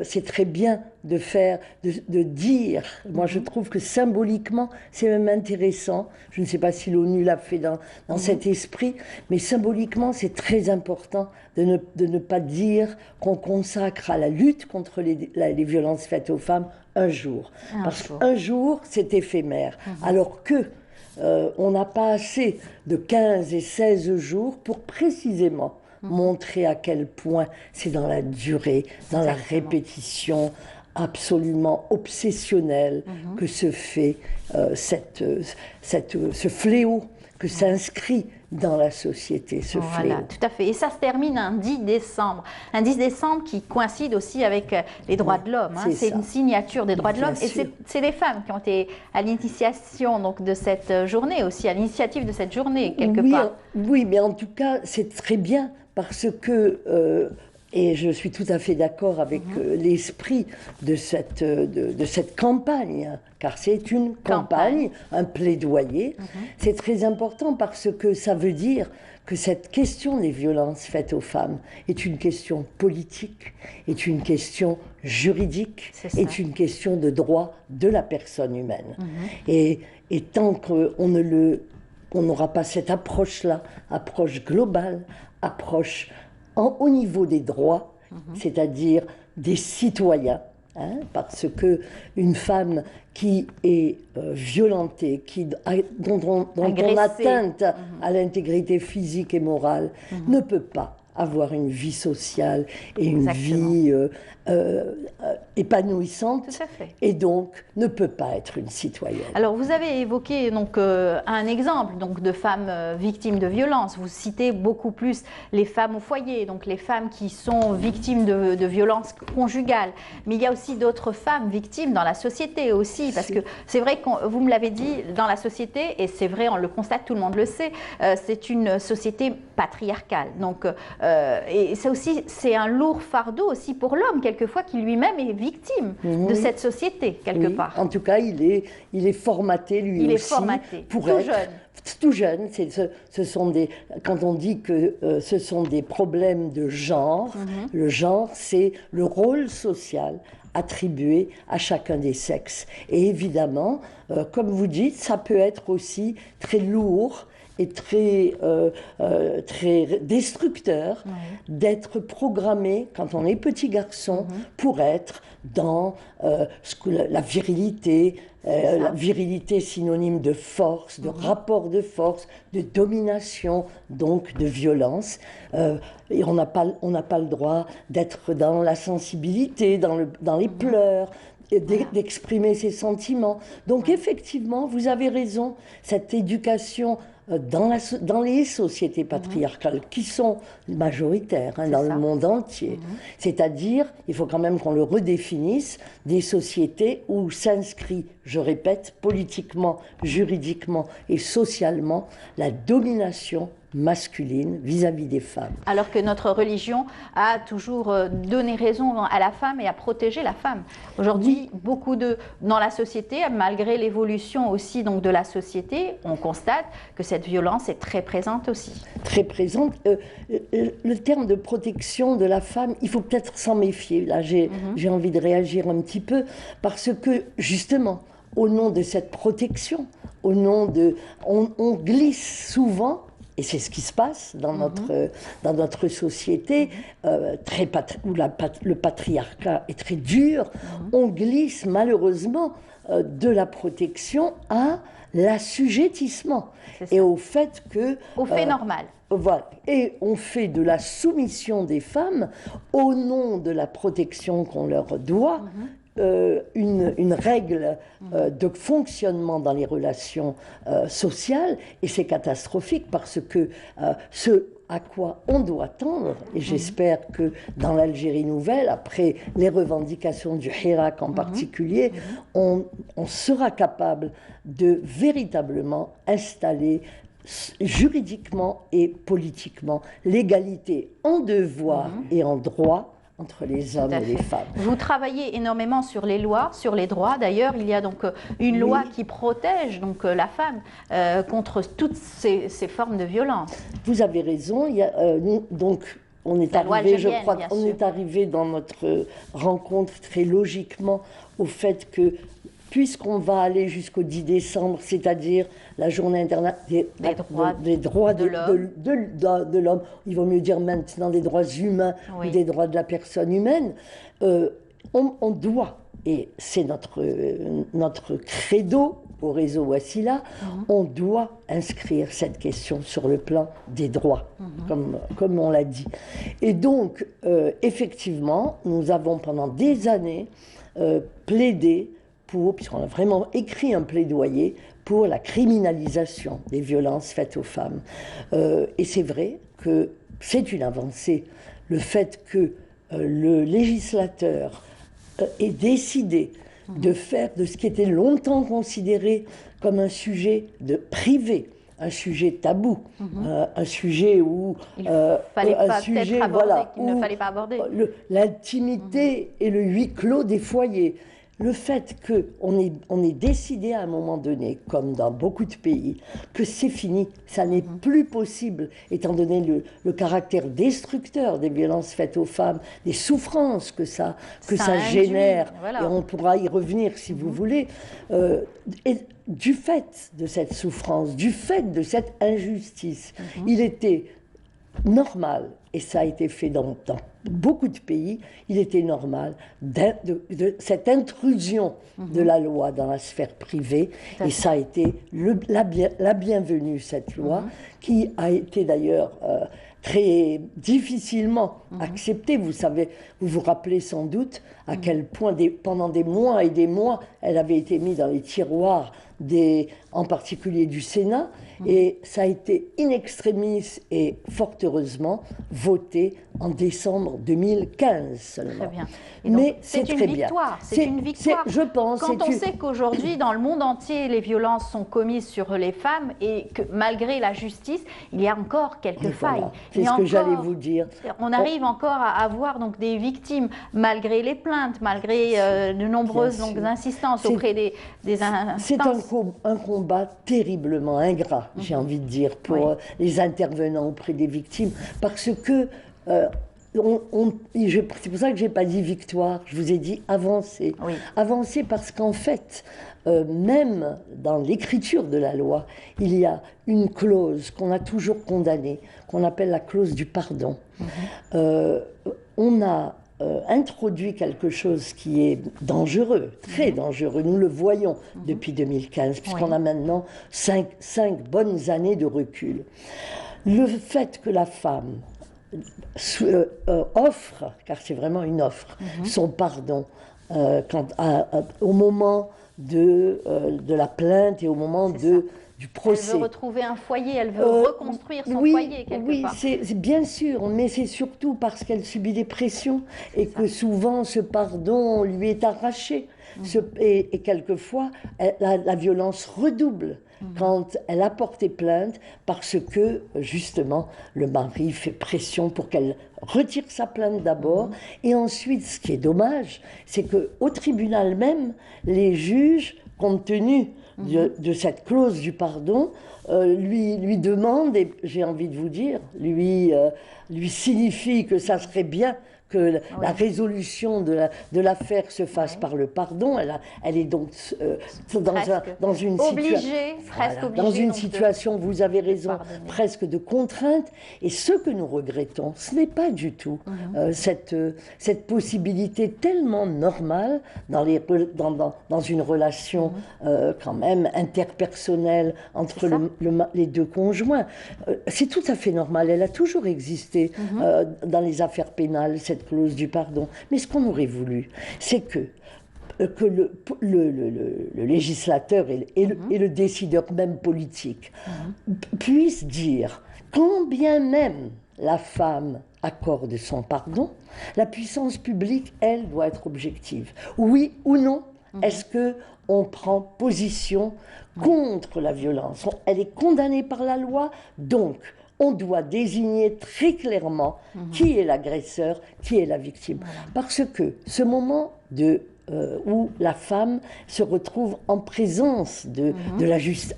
c'est très bien de dire, moi je trouve que symboliquement, c'est même intéressant, je ne sais pas si l'ONU l'a fait dans cet esprit, mais symboliquement, c'est très important de ne pas dire qu'on consacre à la lutte contre les violences faites aux femmes un jour. Parce qu'un jour, c'est éphémère. Alors que on n'a pas assez de 15 et 16 jours pour précisément montrer à quel point c'est dans la durée, dans la répétition absolument obsessionnelle que se fait ce fléau, que s'inscrit dans la société, ce fléau. Tout à fait. Et ça se termine un 10 décembre. Un 10 décembre qui coïncide aussi avec les droits de l'homme. C'est une signature des droits de l'homme. Et c'est les femmes qui ont été à l'initiation de cette journée aussi, à l'initiative de cette journée, quelque part. Oui, mais en tout cas, c'est très bien parce que... et je suis tout à fait d'accord avec l'esprit de cette campagne, car c'est une campagne, un plaidoyer. C'est très important parce que ça veut dire que cette question des violences faites aux femmes est une question politique, est une question juridique, est une question de droit de la personne humaine. Et tant qu'on n'aura pas cette approche-là, approche globale, approche au niveau des droits, c'est-à-dire des citoyens, parce que une femme qui est violentée, dont on atteinte à l'intégrité physique et morale, ne peut pas avoir une vie sociale et une vie épanouissante, et donc ne peut pas être une citoyenne. Alors vous avez évoqué un exemple de femmes victimes de violences. Vous citez beaucoup plus les femmes au foyer, donc les femmes qui sont victimes de violences conjugales. Mais il y a aussi d'autres femmes victimes dans la société aussi, parce que c'est vrai que vous me l'avez dit, dans la société, et c'est vrai, on le constate, tout le monde le sait, c'est une société patriarcale. Donc, et ça aussi, c'est un lourd fardeau aussi pour l'homme, quelquefois, qui lui-même est victime de cette société, quelque part. En tout cas, il est formaté, lui aussi, formaté, pour tout être... jeune. Tout jeune, quand on dit que ce sont des problèmes de genre, le genre, c'est le rôle social attribué à chacun des sexes. Et évidemment, comme vous dites, ça peut être aussi très lourd et très destructeur d'être programmé, quand on est petit garçon, pour être dans la virilité. La virilité synonyme de force, de rapport de force, de domination, donc de violence. Et on n'a pas le droit d'être dans la sensibilité, dans les pleurs, d'exprimer ses sentiments. Donc effectivement, vous avez raison, cette éducation dans les sociétés patriarcales, qui sont majoritaires dans le monde entier. C'est-à-dire, il faut quand même qu'on le redéfinisse, des sociétés où s'inscrit, je répète, politiquement, juridiquement et socialement, la domination masculine vis-à-vis des femmes. Alors que notre religion a toujours donné raison à la femme et a protégé la femme. Aujourd'hui, dans la société, malgré l'évolution aussi de la société, on constate que cette violence est très présente aussi. Très présente. Le terme de protection de la femme, il faut peut-être s'en méfier. Là, j'ai envie de réagir un petit peu, parce que justement, au nom de cette protection, on glisse souvent. Et c'est ce qui se passe dans notre société, où le patriarcat est très dur. On glisse malheureusement de la protection à l'assujettissement. Et au fait que... Au fait normal. Voilà. Et on fait de la soumission des femmes au nom de la protection qu'on leur doit. Une règle de fonctionnement dans les relations sociales, et c'est catastrophique parce que ce à quoi on doit tendre, et j'espère que dans l'Algérie nouvelle, après les revendications du Hirak en particulier, on sera capable de véritablement installer juridiquement et politiquement l'égalité en devoir et en droit entre les hommes et les femmes. Vous travaillez énormément sur les lois, sur les droits. D'ailleurs, il y a donc une loi qui protège la femme contre toutes ces formes de violence. Vous avez raison. Il y a, donc on est arrivé, je crois qu'on est arrivé dans notre rencontre très logiquement au fait que, puisqu'on va aller jusqu'au 10 décembre, c'est-à-dire la journée internationale des droits de l'homme, il vaut mieux dire maintenant des droits humains ou des droits de la personne humaine, on doit, et c'est notre credo au réseau Wassila, on doit inscrire cette question sur le plan des droits, comme on l'a dit. Et donc, effectivement, nous avons pendant des années plaidé puisqu'on a vraiment écrit un plaidoyer pour la criminalisation des violences faites aux femmes. Et c'est vrai que c'est une avancée, le fait que le législateur ait décidé de faire de ce qui était longtemps considéré comme un sujet privé, un sujet tabou, un sujet où il fallait ne fallait pas aborder l'intimité et le huis clos des foyers. Le fait qu'on ait décidé à un moment donné, comme dans beaucoup de pays, que c'est fini, ça n'est plus possible, étant donné le caractère destructeur des violences faites aux femmes, des souffrances que ça génère, et on pourra y revenir si vous voulez, et du fait de cette souffrance, du fait de cette injustice, il était normal, et ça a été fait dans beaucoup de pays, il était normal de cette intrusion de la loi dans la sphère privée, et ça a été la bienvenue, cette loi, qui a été d'ailleurs très difficilement acceptée. Vous savez, vous vous rappelez sans doute à quel point pendant des mois et des mois, elle avait été mise dans les tiroirs en particulier du Sénat, et ça a été in extremis et fort heureusement voté en décembre 2015 seulement. Très bien. Mais c'est très bien. C'est une victoire. Je pense. Quand on sait qu'aujourd'hui, dans le monde entier, les violences sont commises sur les femmes et que malgré la justice, il y a encore quelques failles. C'est ce que j'allais vous dire. On arrive encore à avoir donc des victimes malgré les plaintes, malgré de nombreuses insistances auprès des instances. C'est un combat terriblement ingrat, j'ai envie de dire, pour les intervenants auprès des victimes, parce que c'est pour ça que je n'ai pas dit victoire, je vous ai dit avancer. Avancer parce qu'en fait, même dans l'écriture de la loi, il y a une clause qu'on a toujours condamnée, qu'on appelle la clause du pardon. On a introduit quelque chose qui est dangereux, très dangereux. Nous le voyons depuis 2015, puisqu'on a maintenant 5 bonnes années de recul. Le fait que la femme offre, car c'est vraiment une offre, son pardon au moment de la plainte et au moment du procès. Elle veut retrouver un foyer, elle veut reconstruire son foyer quelque part. Oui, c'est bien sûr, mais c'est surtout parce qu'elle subit des pressions et que souvent ce pardon lui est arraché. Et quelquefois, la violence redouble quand elle a porté plainte parce que, justement, le mari fait pression pour qu'elle retire sa plainte d'abord. Et ensuite, ce qui est dommage, c'est qu'au tribunal même, les juges, compte tenu de cette clause du pardon, lui demandent, et j'ai envie de vous dire, lui signifie que ça serait bien que la résolution de l'affaire se fasse par le pardon. Elle est donc dans une situation, vous avez raison, presque de contrainte. Et ce que nous regrettons, ce n'est pas du tout cette possibilité tellement normale dans une relation quand même interpersonnelle entre les deux conjoints. C'est tout à fait normal. Elle a toujours existé dans les affaires pénales, cette clause du pardon. Mais ce qu'on aurait voulu, c'est que le législateur et le décideur même politique puissent dire, quand bien même la femme accorde son pardon, la puissance publique, elle, doit être objective. Oui ou non, est-ce qu'on prend position contre la violence? Elle est condamnée par la loi, donc on doit désigner très clairement qui est l'agresseur, qui est la victime. Parce que ce moment de où la femme se retrouve en présence de la justice,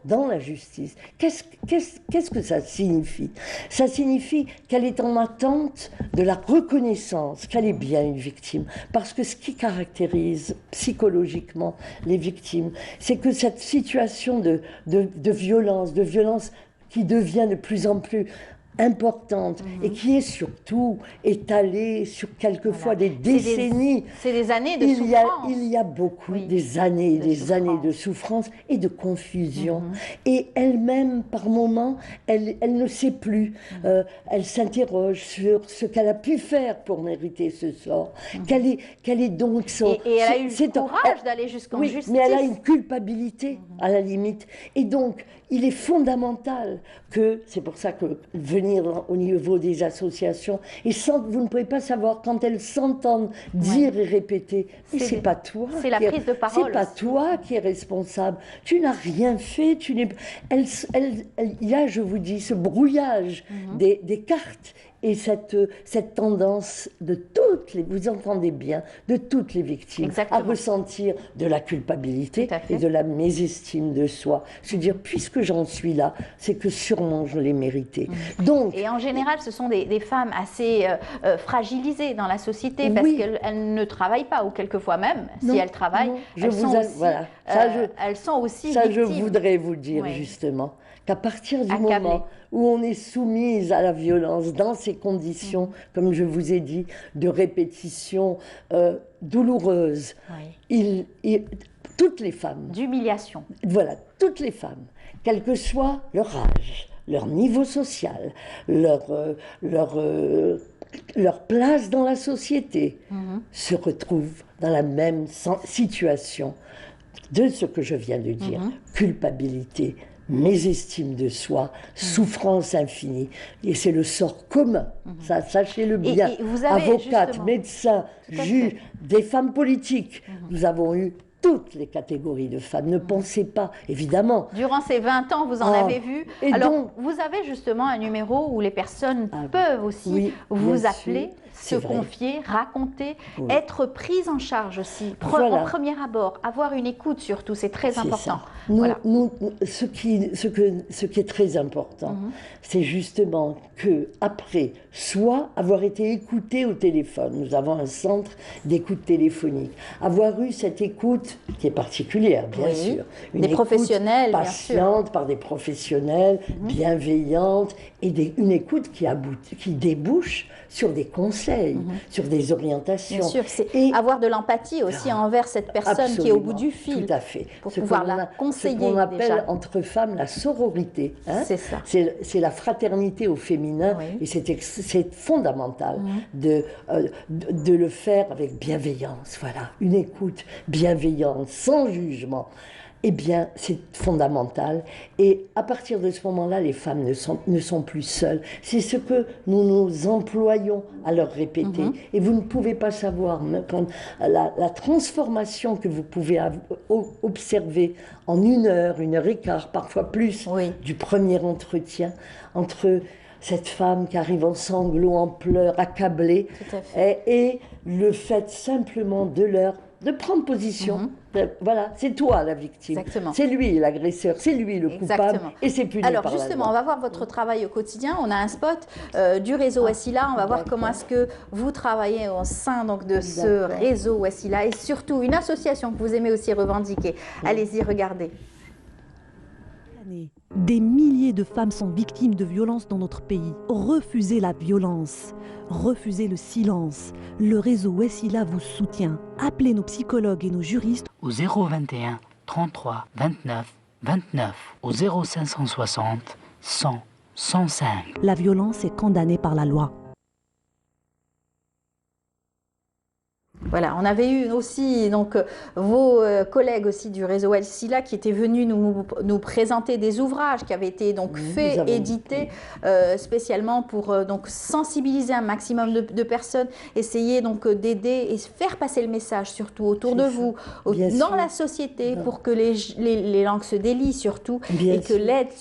dans la justice. Qu'est-ce que ça signifie? Ça signifie qu'elle est en attente de la reconnaissance qu'elle est bien une victime. Parce que ce qui caractérise psychologiquement les victimes, c'est que cette situation de violence qui devient de plus en plus importante et qui est surtout étalée sur quelquefois des décennies. C'est des années de souffrance. Il y a beaucoup des années de souffrance et de confusion. Et elle-même, par moments, elle ne sait plus. Elle s'interroge sur ce qu'elle a pu faire pour mériter ce sort. Quel est donc son... Et elle a eu le courage d'aller jusqu'en justice. Mais elle a une culpabilité, à la limite. Et donc, il est fondamental que, c'est pour ça que venir au niveau des associations, et vous ne pouvez pas savoir quand elles s'entendent dire et répéter, mais c'est pas toi. C'est la prise de parole. C'est pas toi qui es responsable. Tu n'as rien fait. Il y a, je vous dis, ce brouillage des cartes. Et cette tendance de vous entendez bien, de toutes les victimes, à ressentir de la culpabilité et de la mésestime de soi. Se dire, puisque j'en suis là, c'est que sûrement je l'ai mérité. Donc, et en général, ce sont des femmes assez fragilisées dans la société parce qu'elles ne travaillent pas, ou quelquefois même, si elles travaillent, elles sont aussi victimes. Ça, je voudrais vous dire justement, qu'à partir du moment où on est soumise à la violence dans ces conditions, comme je vous ai dit, de répétition douloureuse, toutes les femmes... D'humiliation. Voilà, toutes les femmes, quel que soit leur âge, leur niveau social, leur place dans la société, se retrouvent dans la même situation de ce que je viens de dire, culpabilité, mésestime de soi, souffrance infinie. Et c'est le sort commun, ça, sachez-le bien. Et vous avez avocates, médecins, juges, des femmes politiques. Nous avons eu toutes les catégories de femmes. Ne pensez pas, évidemment. Durant ces 20 ans, vous en avez vu. Alors, donc, vous avez justement un numéro où les personnes peuvent aussi vous appeler, se confier, raconter, être prises en charge aussi. En premier abord, avoir une écoute surtout, c'est très important. Ce qui est très important, c'est justement que après, soit avoir été écouté au téléphone, nous avons un centre d'écoute téléphonique, avoir eu cette écoute qui est particulière, bien sûr, des professionnels, patiente par des professionnels, bienveillante, et une écoute qui débouche sur des conseils, sur des orientations. Bien sûr, c'est avoir de l'empathie aussi envers cette personne qui est au bout du fil. Tout à fait. Pour pouvoir la conseiller. Ce qu'on appelle entre femmes la sororité. C'est ça. C'est la fraternité au féminin, et c'est fondamental de le faire avec bienveillance. Voilà, une écoute bienveillante, sans jugement. Eh bien, c'est fondamental. Et à partir de ce moment-là, les femmes ne sont plus seules. C'est ce que nous employons à leur répéter. Et vous ne pouvez pas savoir quand la transformation que vous pouvez observer en 1 heure, 1 heure et quart, parfois plus, du premier entretien, entre cette femme qui arrive en sanglots, en pleurs, accablée, et le fait simplement de prendre position. Voilà, c'est toi la victime. C'est lui l'agresseur, c'est lui le coupable, et c'est puni par la loi. Alors justement, on va voir votre travail au quotidien. On a un spot du réseau Wassila. On va voir comment est-ce que vous travaillez au sein de ce réseau Wassila, et surtout une association que vous aimez aussi revendiquer. Allez-y, regardez. Des milliers de femmes sont victimes de violences dans notre pays. Refusez la violence, refusez le silence. Le réseau Wassila vous soutient. Appelez nos psychologues et nos juristes au 021 33 29 29, au 0560 100 105. La violence est condamnée par la loi. Voilà, on avait eu aussi vos collègues aussi du réseau Wassila qui étaient venus nous présenter des ouvrages qui avaient été faits, édités spécialement pour sensibiliser un maximum de personnes, essayer d'aider et faire passer le message surtout autour de vous, dans la société, pour que les langues se délient surtout, et que l'aide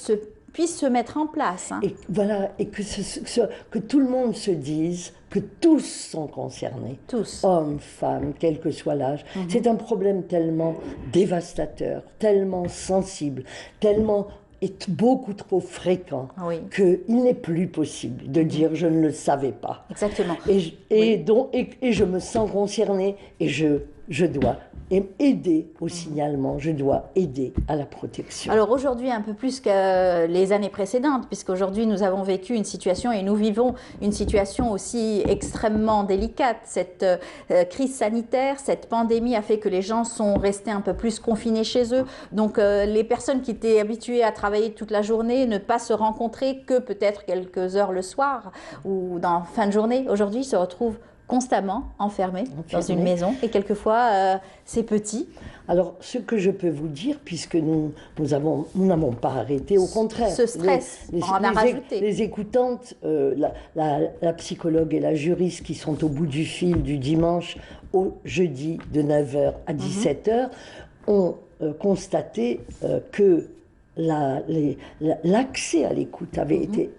puisse se mettre en place. Et voilà, et que tout le monde se dise que tous sont concernés. Tous. Hommes, femmes, quel que soit l'âge. C'est un problème tellement dévastateur, tellement sensible, tellement est beaucoup trop fréquent qu'il n'est plus possible de dire je ne le savais pas. Exactement. Et je me sens concernée et je dois aider au signalement, je dois aider à la protection. Alors aujourd'hui, un peu plus que les années précédentes, puisqu'aujourd'hui nous avons vécu une situation et nous vivons une situation aussi extrêmement délicate. Cette crise sanitaire, cette pandémie a fait que les gens sont restés un peu plus confinés chez eux. Donc les personnes qui étaient habituées à travailler toute la journée, ne pas se rencontrer que peut-être quelques heures le soir ou dans fin de journée, aujourd'hui se retrouvent constamment enfermés dans une maison et quelquefois c'est petit. Alors ce que je peux vous dire, puisque nous n'avons pas arrêté, au contraire. Ce stress, on en a rajouté. Les écoutantes, la psychologue et la juriste qui sont au bout du fil du dimanche au jeudi de 9h à 17h ont constaté que l'accès à l'écoute avait été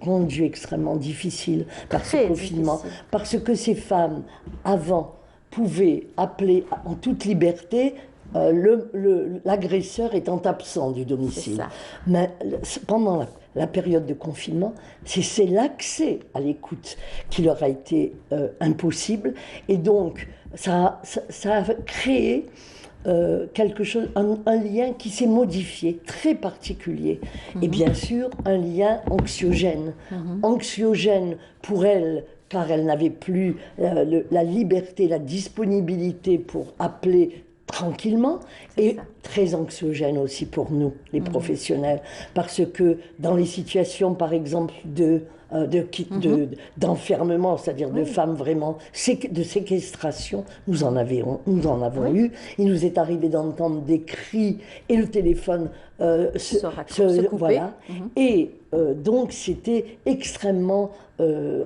rendu extrêmement difficile par ce confinement, parce que ces femmes, avant, pouvaient appeler en toute liberté l'agresseur étant absent du domicile. Mais pendant la période de confinement, c'est l'accès à l'écoute qui leur a été impossible, et donc ça a créé quelque chose, un lien qui s'est modifié, très particulier. Et bien sûr, un lien anxiogène. Anxiogène pour elle, car elle n'avait plus la liberté, la disponibilité pour appeler tranquillement, et très anxiogène aussi pour nous, les professionnels, parce que dans les situations, par exemple, d'enfermement, c'est-à-dire de femmes vraiment, de séquestration, nous en avons eu. Il nous est arrivé d'entendre des cris et le téléphone se couper. Voilà. Et donc c'était extrêmement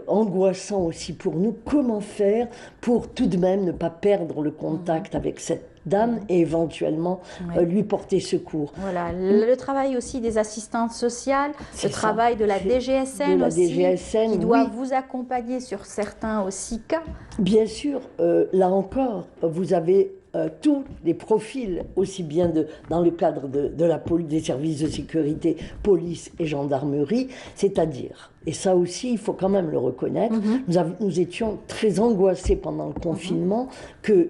angoissant aussi pour nous. Comment faire pour tout de même ne pas perdre le contact avec cette dame et éventuellement lui porter secours. Voilà, le travail aussi des assistantes sociales, le travail de la DGSN aussi, qui doit vous accompagner sur certains aussi cas. Bien sûr, là encore, vous avez tous les profils, aussi bien dans le cadre des services de sécurité, police et gendarmerie, c'est-à-dire, et ça aussi il faut quand même le reconnaître, nous étions très angoissés pendant le confinement que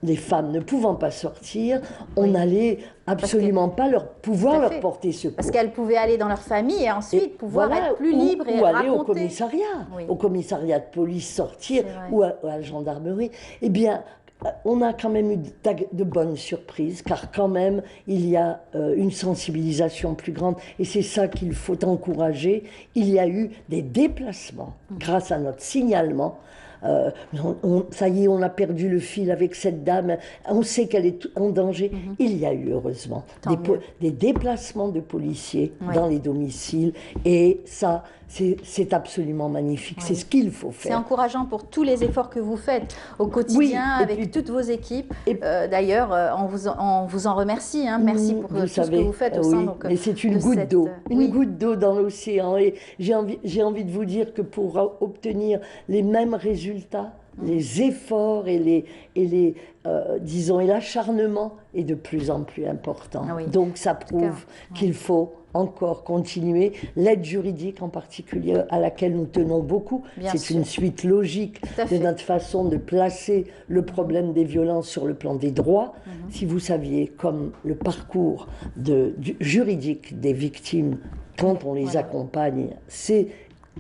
les femmes ne pouvant pas sortir, on n'allait absolument pas leur porter secours. Parce qu'elles pouvaient aller dans leur famille et ensuite pouvoir être plus libres et aller au commissariat de police, sortir, ou à la gendarmerie. Eh bien, on a quand même eu de bonnes surprises, car quand même, il y a une sensibilisation plus grande, et c'est ça qu'il faut encourager. Il y a eu des déplacements grâce à notre signalement. Ça y est, on a perdu le fil avec cette dame, on sait qu'elle est en danger. Il y a eu, heureusement, des déplacements de policiers dans les domiciles, et ça, c'est absolument magnifique. C'est ce qu'il faut faire. C'est encourageant pour tous les efforts que vous faites au quotidien avec toutes vos équipes. D'ailleurs, on vous en remercie. Merci pour tout ce que vous faites au sein mais c'est une goutte d'eau. Une goutte d'eau dans l'océan. Et j'ai envie de vous dire que pour obtenir les mêmes résultats, les efforts et l'acharnement est de plus en plus important. Donc ça prouve qu'il faut encore continuer. L'aide juridique en particulier, à laquelle nous tenons beaucoup, c'est une suite logique de notre façon de placer le problème des violences sur le plan des droits. Si vous saviez comme le parcours juridique des victimes, quand on les accompagne, c'est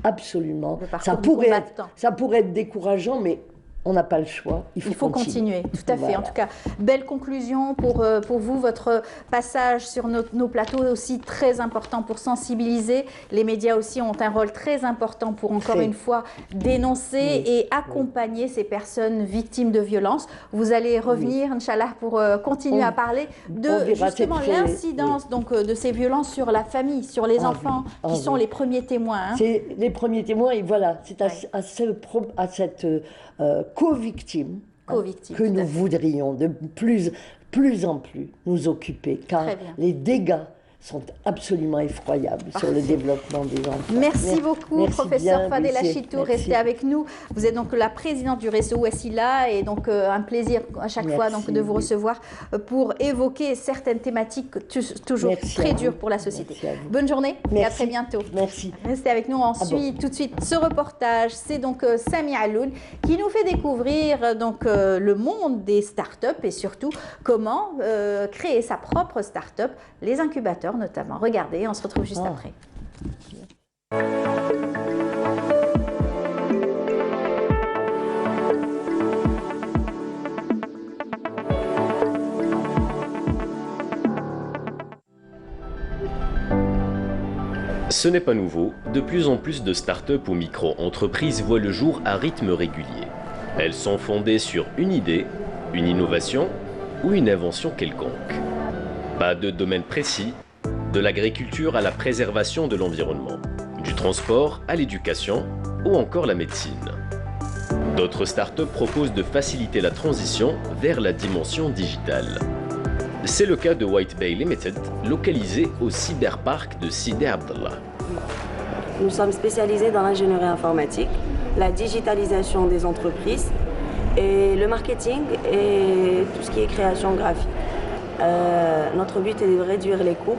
absolument... Ça pourrait être décourageant, mais on n'a pas le choix, il faut continuer. Tout à fait. En tout cas, belle conclusion pour vous. Votre passage sur nos plateaux est aussi très important pour sensibiliser. Les médias aussi ont un rôle très important pour, encore une fois, dénoncer et accompagner ces personnes victimes de violences. Vous allez revenir, Inch'Allah, pour continuer à parler de justement l'incidence de ces violences sur la famille, sur les enfants, qui sont les premiers témoins. C'est les premiers témoins, et voilà, c'est à cette co-victime que nous voudrions de plus en plus nous occuper, car les dégâts sont absolument effroyables sur le développement des enfants. Merci beaucoup, merci professeur bien, Fadela Lucie. Chitou, Merci. restez avec nous. Vous êtes donc la présidente du réseau Wassila et donc un plaisir à chaque fois donc, de vous recevoir pour évoquer certaines thématiques toujours très dures pour la société. Bonne journée et à très bientôt. Merci. Restez avec nous ensuite, tout de suite, ce reportage. C'est donc Sami Aloun qui nous fait découvrir donc, le monde des startups et surtout comment créer sa propre startup, les incubateurs notamment. Regardez, on se retrouve juste après. Ce n'est pas nouveau, de plus en plus de start-up ou micro-entreprises voient le jour à rythme régulier. Elles sont fondées sur une idée, une innovation ou une invention quelconque. Pas de domaine précis, de l'agriculture à la préservation de l'environnement, du transport à l'éducation ou encore la médecine. D'autres start-up proposent de faciliter la transition vers la dimension digitale. C'est le cas de White Bay Limited, localisé au cyberparc de Sidi Abdallah. Nous sommes spécialisés dans l'ingénierie informatique, la digitalisation des entreprises et le marketing et tout ce qui est création graphique. Notre but est de réduire les coûts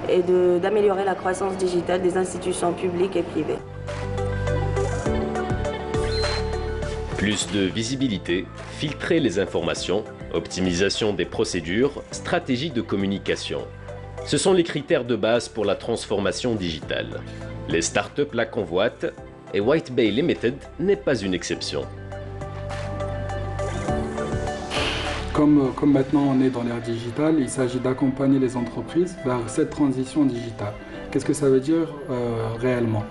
et d'améliorer la croissance digitale des institutions publiques et privées. Plus de visibilité, filtrer les informations, optimisation des procédures, stratégie de communication. Ce sont les critères de base pour la transformation digitale. Les startups la convoitent et White Bay Limited n'est pas une exception. Comme maintenant on est dans l'ère digitale, il s'agit d'accompagner les entreprises vers cette transition digitale. Qu'est-ce que ça veut dire réellement?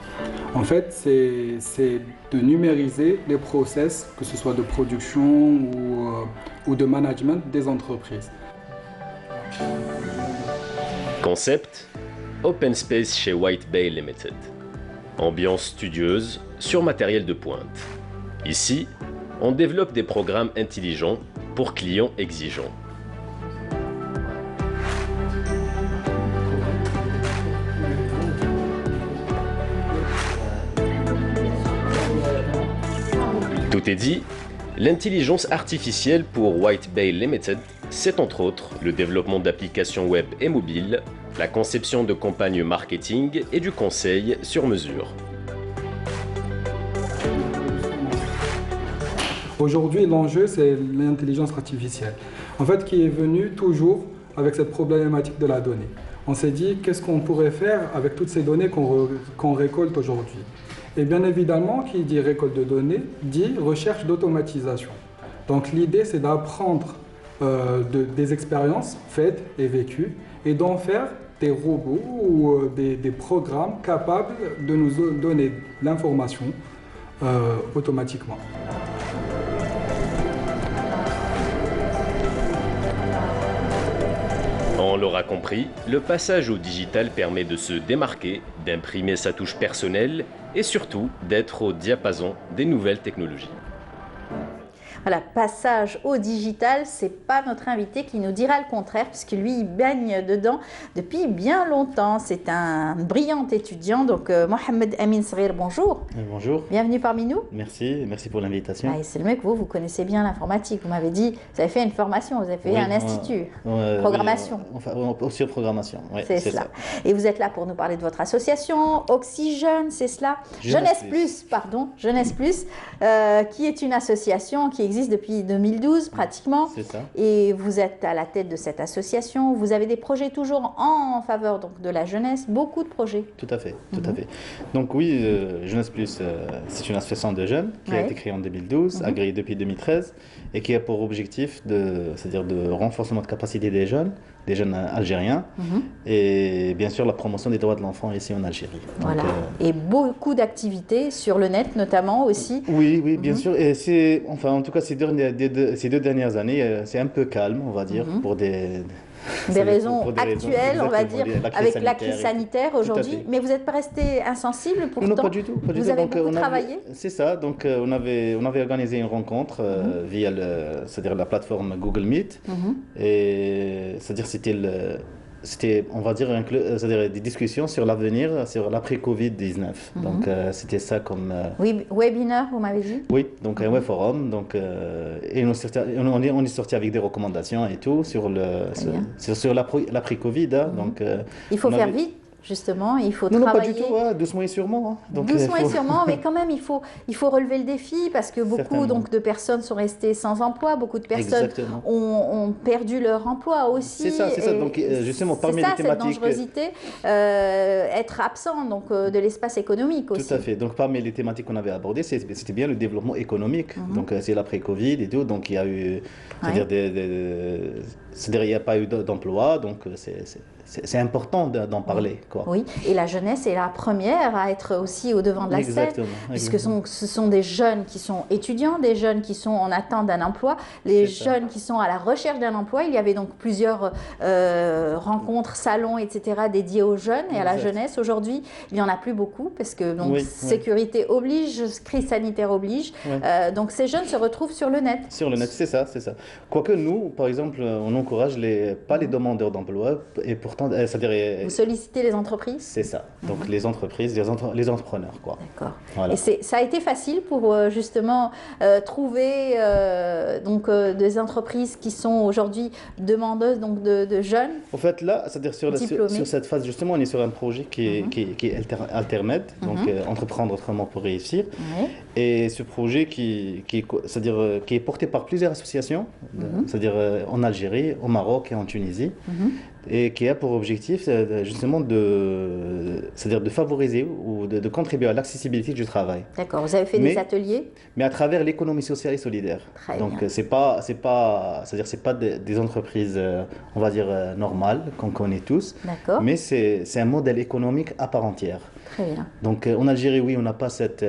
En fait, c'est de numériser les process, que ce soit de production ou de management des entreprises. Concept: Open Space chez White Bay Limited. Ambiance studieuse sur matériel de pointe. Ici, on développe des programmes intelligents pour clients exigeants. Tout est dit, l'intelligence artificielle pour White Bay Limited, c'est entre autres le développement d'applications web et mobiles, la conception de campagnes marketing et du conseil sur mesure. Aujourd'hui, l'enjeu, c'est l'intelligence artificielle. En fait, qui est venue toujours avec cette problématique de la donnée. On s'est dit, qu'est-ce qu'on pourrait faire avec toutes ces données qu'on récolte aujourd'hui? Et bien évidemment, qui dit récolte de données, dit recherche d'automatisation. Donc l'idée, c'est d'apprendre des expériences faites et vécues et d'en faire des robots ou des programmes capables de nous donner l'information automatiquement. On l'aura compris, le passage au digital permet de se démarquer, d'imprimer sa touche personnelle et surtout d'être au diapason des nouvelles technologies. Voilà, passage au digital, c'est pas notre invité qui nous dira le contraire, puisque lui, il baigne dedans depuis bien longtemps. C'est un brillant étudiant, donc Mohamed Amin Sghir, bonjour. Bonjour. Bienvenue parmi nous. Merci pour l'invitation. Ah, c'est le mec, vous connaissez bien l'informatique. Vous m'avez dit, vous avez fait une formation, vous avez fait un institut, programmation. Aussi programmation, c'est cela. Ça. Et vous êtes là pour nous parler de votre association, Oxygène, c'est cela? Jeunesse Plus, pardon, Jeunesse Plus, qui est une association qui existe depuis 2012 pratiquement. C'est ça. Et vous êtes à la tête de cette association. Vous avez des projets toujours en faveur donc, de la jeunesse, beaucoup de projets. Tout à fait, tout à fait. Donc oui, Jeunesse Plus, c'est une association de jeunes qui a été créée en 2012, agréée depuis 2013 et qui a pour objectif c'est-à-dire de renforcement de capacité des jeunes algériens et bien sûr la promotion des droits de l'enfant ici en Algérie. Voilà. Donc, et beaucoup d'activités sur le net notamment aussi. Oui, bien sûr. Et en tout cas ces deux dernières années, c'est un peu calme, on va dire, pour des raisons actuelles, on va dire, avec la crise sanitaire aujourd'hui. Mais vous n'êtes pas resté insensible pourtant? Non, pas du tout. Vous avez beaucoup travaillé? C'est ça. Donc, on avait organisé une rencontre via c'est-à-dire la plateforme Google Meet. Et c'est-à-dire c'était c'était, on va dire, c'est-à-dire des discussions sur l'avenir, sur l'après-Covid-19. Donc, c'était ça comme... Oui, webinaire, vous m'avez dit? Oui, donc un web forum. Donc, et on est sorti avec des recommandations et tout sur l'après-Covid. Hein, donc, il faut faire vite. Justement, il faut travailler. Non, pas du tout, doucement et sûrement. Hein. Donc, doucement et sûrement, mais quand même, il faut relever le défi parce que beaucoup de personnes sont restées sans emploi, beaucoup de personnes ont perdu leur emploi aussi. C'est ça. Donc, justement, parmi les thématiques... cette dangerosité, être absent donc, de l'espace économique aussi. Tout à fait. Donc, parmi les thématiques qu'on avait abordées, c'était bien le développement économique. Donc, c'est l'après-Covid et tout. Donc, il y a eu... C'est-à-dire, il n'y a pas eu d'emploi, donc c'est important d'en parler. Quoi. Oui, et la jeunesse est la première à être aussi au devant de la scène, puisque ce sont des jeunes qui sont étudiants, des jeunes qui sont en attente d'un emploi, les jeunes qui sont à la recherche d'un emploi. Il y avait donc plusieurs rencontres, salons, etc. dédiés aux jeunes et à la jeunesse. Aujourd'hui, il n'y en a plus beaucoup, parce que donc, sécurité oblige, crise sanitaire oblige. Donc ces jeunes se retrouvent sur le net. Sur le net, c'est ça. Quoique nous, par exemple, on encourage pas les demandeurs d'emploi, et pourtant, c'est-à-dire... Vous sollicitez les entreprises? C'est ça. Donc les entreprises, les entrepreneurs, quoi. D'accord. Voilà. Et ça a été facile pour justement trouver des entreprises qui sont aujourd'hui demandeuses donc de jeunes. En fait, là, c'est-à-dire sur cette phase, justement, on est sur un projet qui est Altermed, donc entreprendre autrement pour réussir. Et ce projet qui est porté par plusieurs associations, c'est-à-dire en Algérie, au Maroc et en Tunisie, et qui a pour objectif justement de favoriser ou de contribuer à l'accessibilité du travail. D'accord, vous avez fait des ateliers? Mais à travers l'économie sociale et solidaire. Donc c'est pas des entreprises, on va dire, normales, qu'on connaît tous, mais c'est un modèle économique à part entière. Très bien. Donc en Algérie, oui, on n'a pas cette...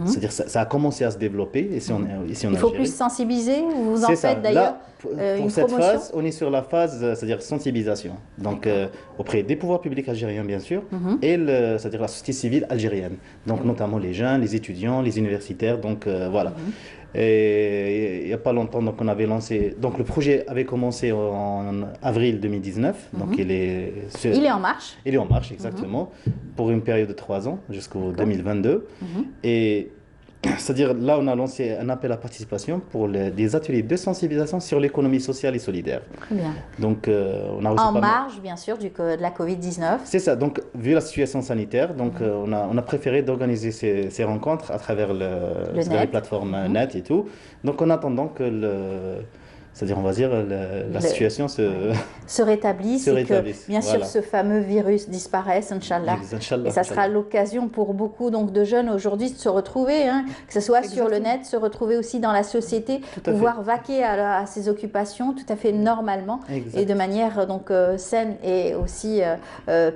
C'est-à-dire ça a commencé à se développer ici en Algérie. Il faut plus sensibiliser, vous en faites d'ailleurs pour cette phase, on est sur la phase, c'est-à-dire sensibilisation. Donc auprès des pouvoirs publics algériens bien sûr, et c'est-à-dire la société civile algérienne. Donc notamment les jeunes, les étudiants, les universitaires, donc voilà. Et il n'y a pas longtemps, donc on avait lancé. Donc le projet avait commencé en avril 2019. Donc il est en marche. Il est en marche, exactement, pour une période de 3 ans jusqu'au 2022. Et c'est-à-dire là, on a lancé un appel à participation pour des ateliers de sensibilisation sur l'économie sociale et solidaire. Très bien. Donc on a reçu en marge, bien sûr, de la Covid-19. C'est ça. Donc vu la situation sanitaire, donc on a préféré d'organiser ces rencontres à travers les plateformes net et tout. Donc en attendant que c'est-à-dire, on va dire, la situation se rétablisse et que, bien sûr, ce fameux virus disparaisse, Inch'Allah. Et ça sera l'occasion pour beaucoup donc, de jeunes aujourd'hui de se retrouver, que ce soit sur le net, se retrouver aussi dans la société, pouvoir vaquer à ses occupations tout à fait normalement et de manière donc, saine et aussi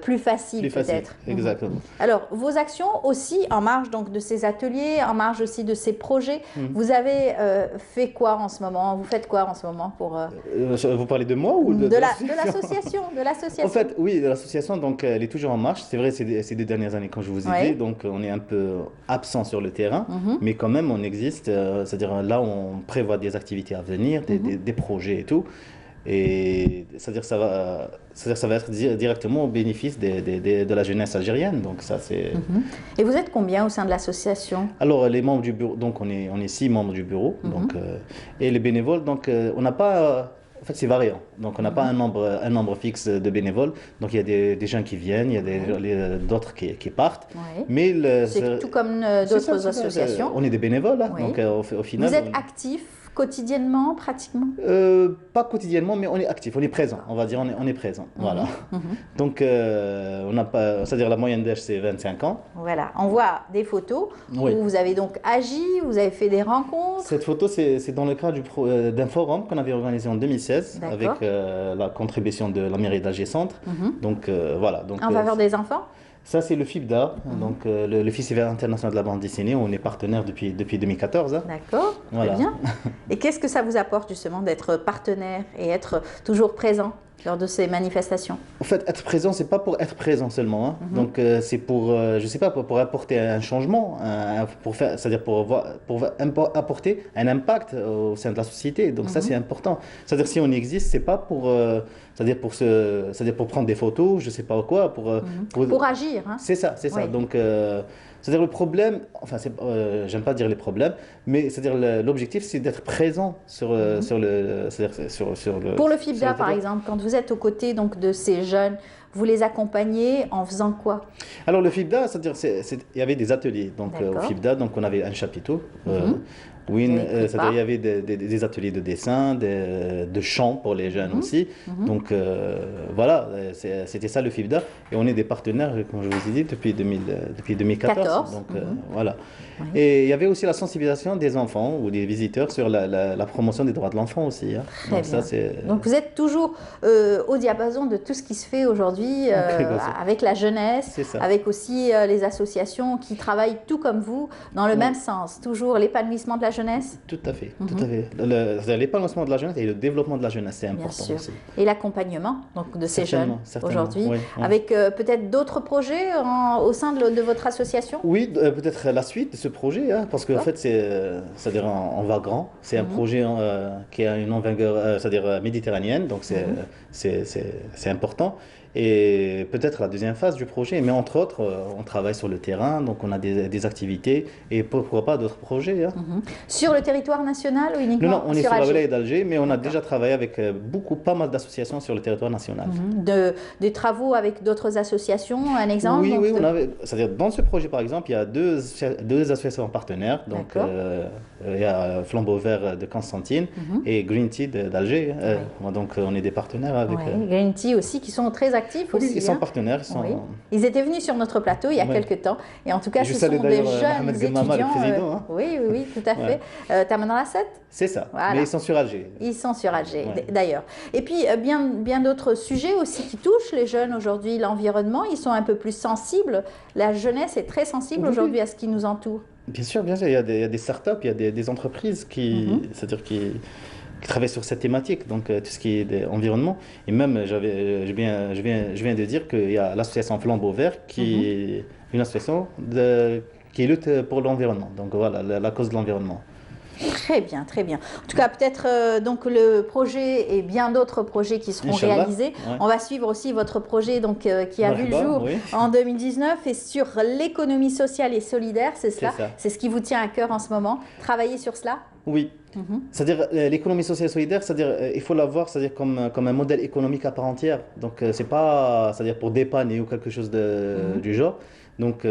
plus facile peut-être. Exactement. Alors, vos actions aussi, en marge donc, de ces ateliers, en marge aussi de ces projets, vous avez fait quoi en ce moment? Vous faites quoi en ce moment pour, vous parlez de moi ou de l'association? En fait, oui, de l'association, donc elle est toujours en marche. C'est vrai, ces 2 dernières années, quand je vous ai dit, donc on est un peu absent sur le terrain, mais quand même on existe. C'est-à-dire là, on prévoit des activités à venir, des projets et tout. Et c'est-à-dire ça va être directement au bénéfice de la jeunesse algérienne. Donc ça c'est. Et vous êtes combien au sein de l'association? Alors les membres du bureau, donc on est 6 membres du bureau, donc et les bénévoles, donc on n'a pas. En fait, c'est variant. Donc, on n'a pas un nombre fixe de bénévoles. Donc, il y a des gens qui viennent, il y a d'autres qui partent. Mais c'est tout comme d'autres associations. On est des bénévoles, hein. Donc au final. Vous êtes actifs quotidiennement, pratiquement? Pas quotidiennement, mais on est actif, on est présent. On va dire, on est présent. Voilà. Donc, on n'a pas, c'est-à-dire la moyenne d'âge, c'est 25 ans. Voilà. On voit des photos où vous avez donc agi, vous avez fait des rencontres. Cette photo, c'est dans le cadre d'un forum qu'on avait organisé en 2016 avec la contribution de la mairie d'Alger Centre. Donc, voilà. Donc, en faveur des enfants? Ça, c'est le FIBDA, donc le Festival international de la bande dessinée, où on est partenaire depuis 2014. Hein. D'accord, très bien. Et qu'est-ce que ça vous apporte justement d'être partenaire et être toujours présent? lors de ces manifestations? En fait, être présent, c'est pas pour être présent seulement. Hein. Donc, c'est pour, je sais pas, pour apporter un changement, c'est-à-dire pour apporter un impact au sein de la société. Donc, ça, c'est important. C'est-à-dire, si on existe, c'est pas pour, c'est-à-dire pour prendre des photos, je sais pas quoi, pour agir. Hein. C'est ça, c'est ça. Donc, c'est-à-dire le problème, enfin, j'aime pas dire les problèmes, mais c'est-à-dire l'objectif, c'est d'être présent sur le, Pour le FIBDA, par exemple, quand vous êtes aux côtés donc de ces jeunes, vous les accompagnez en faisant quoi? Alors le FIBDA, c'est-à-dire il y avait des ateliers. Donc au FIBDA, donc on avait un chapiteau. Oui, c'est-à-dire il y avait des ateliers de dessin, de chant pour les jeunes aussi. Donc voilà, c'était ça le FIBDA. Et on est des partenaires, comme je vous ai dit, depuis 2014. Donc voilà. Et il y avait aussi la sensibilisation des enfants ou des visiteurs sur la promotion des droits de l'enfant aussi. Hein. Très bien. Donc vous êtes toujours au diapason de tout ce qui se fait aujourd'hui avec la jeunesse, avec aussi les associations qui travaillent tout comme vous dans le même sens, toujours l'épanouissement de la jeunesse. Tout à fait, tout à fait. L'épanouissement de la jeunesse et le développement de la jeunesse, c'est important aussi. Et l'accompagnement donc de ces jeunes aujourd'hui, avec peut-être d'autres projets au sein de votre association? Oui, peut-être la suite de ce projet, hein, parce qu'en fait, c'est-à-dire on va grand. C'est un projet qui a une envergure, c'est-à-dire méditerranéenne, donc c'est important. Et peut-être la deuxième phase du projet, mais entre autres, on travaille sur le terrain, donc on a des activités et pourquoi pas d'autres projets. Hein. Sur le territoire national ou uniquement Non, on est sur la vallée d'Alger, mais on a déjà travaillé avec pas mal d'associations sur le territoire national. Des travaux avec d'autres associations, un exemple? Oui, c'est-à-dire dans ce projet par exemple, il y a deux associations partenaires, donc il y a Flambeau Vert de Constantine et Green Tea d'Alger. Donc on est des partenaires avec... Green Tea aussi, qui sont très actifs aussi. Ils sont partenaires. Ils étaient venus sur notre plateau il y a quelques temps. Et en tout cas, ce sont des jeunes étudiants. Le président, oui, tout à fait. Taman Rasset? C'est ça, voilà. Mais ils sont sur Alger. Ils sont sur Alger, d'ailleurs. Et puis, bien d'autres sujets aussi qui touchent les jeunes aujourd'hui. L'environnement, ils sont un peu plus sensibles. La jeunesse est très sensible aujourd'hui à ce qui nous entoure. Bien sûr. Il y a des startups, il y a des entreprises c'est-à-dire qui travaillent sur cette thématique, donc tout ce qui est environnement. Et même, je viens de dire qu'il y a l'association Flambeau Vert, qui est une association qui lutte pour l'environnement. Donc voilà, la cause de l'environnement. Très bien, très bien. En tout cas, peut-être donc le projet et bien d'autres projets qui seront réalisés. On va suivre aussi votre projet donc, qui a vu le jour en 2019 et sur l'économie sociale et solidaire, c'est cela? C'est ce qui vous tient à cœur en ce moment? Travailler sur cela? Oui. C'est-à-dire l'économie sociale et solidaire, c'est-à-dire il faut la voir, c'est-à-dire comme un modèle économique à part entière. Donc c'est pas, c'est-à-dire pour dépanner ou quelque chose du genre. Donc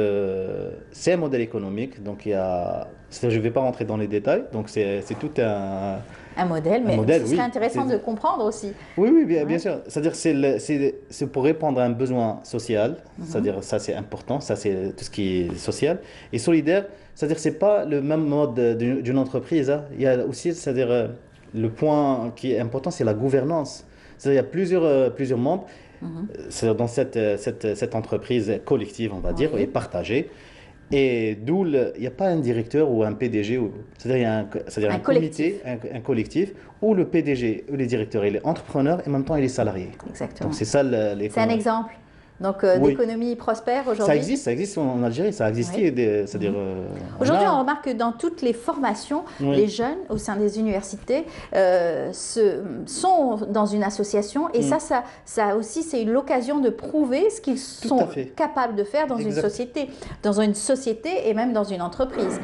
c'est un modèle économique. Donc je ne vais pas rentrer dans les détails. Donc c'est tout un modèle, mais ce serait intéressant de comprendre aussi. Oui, bien sûr. C'est-à-dire c'est pour répondre à un besoin social. C'est-à-dire ça c'est important. Ça c'est tout ce qui est social et solidaire. C'est-à-dire c'est pas le même mode d'une entreprise. Hein. Il y a aussi, c'est-à-dire le point qui est important, c'est la gouvernance. C'est-à-dire il y a plusieurs membres. C'est dans cette entreprise collective, on va dire, et partagée. Et d'où il n'y a pas un directeur ou un PDG, c'est-à-dire il y a un comité, un collectif, où le PDG ou le directeur, il est entrepreneur et en même temps il est salarié. Exactement. Donc c'est ça c'est un exemple. Donc d'économie prospère aujourd'hui. Ça existe en Algérie, ça a existé. C'est-à-dire aujourd'hui, on remarque que dans toutes les formations, les jeunes au sein des universités sont dans une association et ça aussi c'est l'occasion de prouver ce qu'ils sont capables de faire dans une société et même dans une entreprise.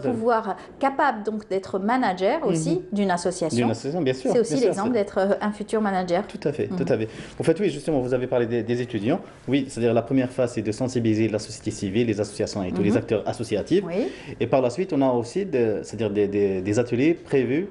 Pouvoir capable donc d'être manager aussi d'une association. Bien sûr. C'est aussi l'exemple d'être un futur manager. Tout à fait, tout à fait. En fait, oui, justement, vous avez parlé des étudiants. Oui, c'est-à-dire la première phase, c'est de sensibiliser la société civile, les associations et tous les acteurs associatifs. Et par la suite, on a aussi c'est-à-dire des ateliers prévus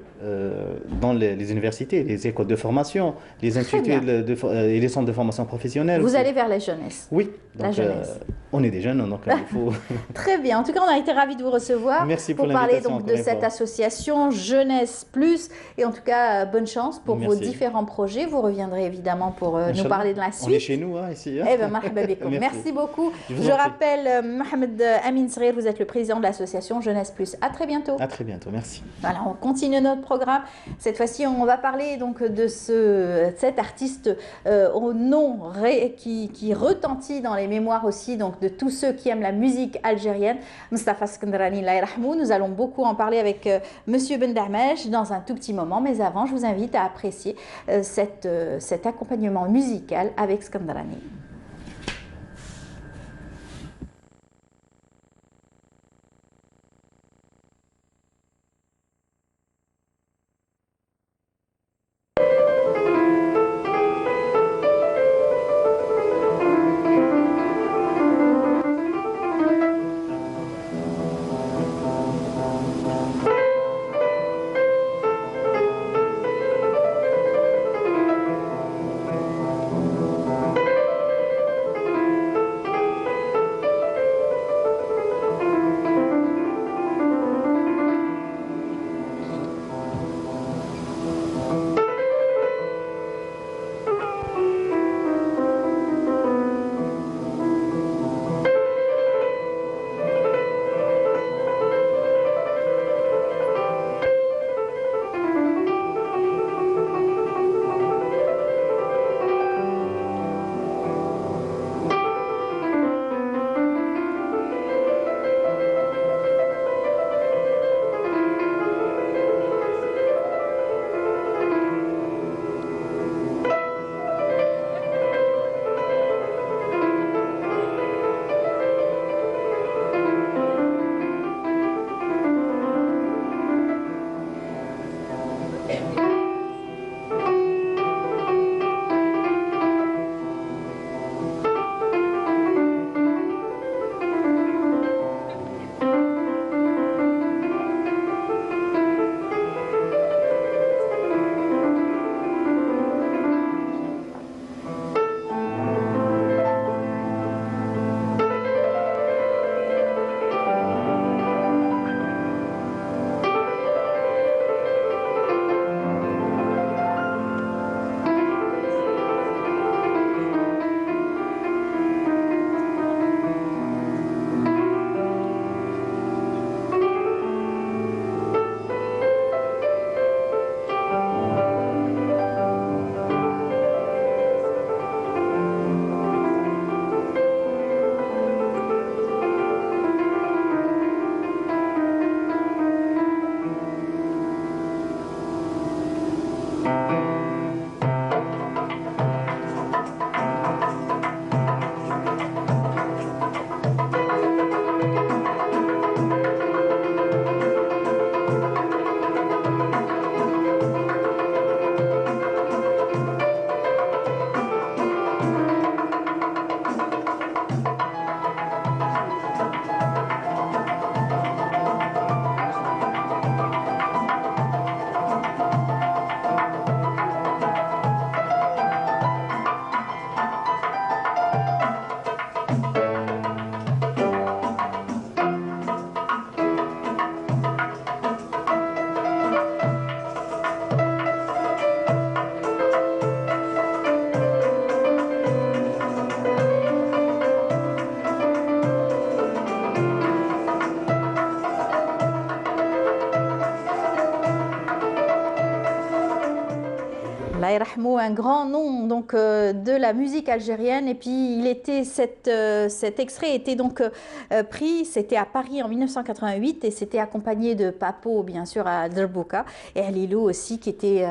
dans les universités, les écoles de formation, les instituts et les centres de formation professionnelle. Vous allez vers la jeunesse. Oui. La jeunesse. On est des jeunes, donc il faut... Très bien. En tout cas, on a été ravis de vous recevoir. Merci pour parler l'invitation, donc de cette association Jeunesse Plus. Et en tout cas, bonne chance pour vos différents projets. Vous reviendrez évidemment pour nous parler de la suite. On est chez nous, hein, ici. Hein. Eh bien, marhaba bikoum. Merci beaucoup. Je rappelle, Mohamed Amin Sghir, vous êtes le président de l'association Jeunesse Plus. À très bientôt. À très bientôt, merci. Voilà, on continue notre programme. Cette fois-ci, on va parler donc de cet artiste au nom qui retentit dans les mémoires aussi donc de tous ceux qui aiment la musique algérienne, Mustafa Skendrani Allah yarhamou. Nous allons beaucoup en parler avec Monsieur Ben Dahmej dans un tout petit moment, mais avant, je vous invite à apprécier cet accompagnement musical avec Skendrani. Un grand nom donc de la musique algérienne, et puis cet extrait était donc pris, c'était à Paris en 1988 et c'était accompagné de Papo bien sûr à Drbouka et Alilou aussi qui étaient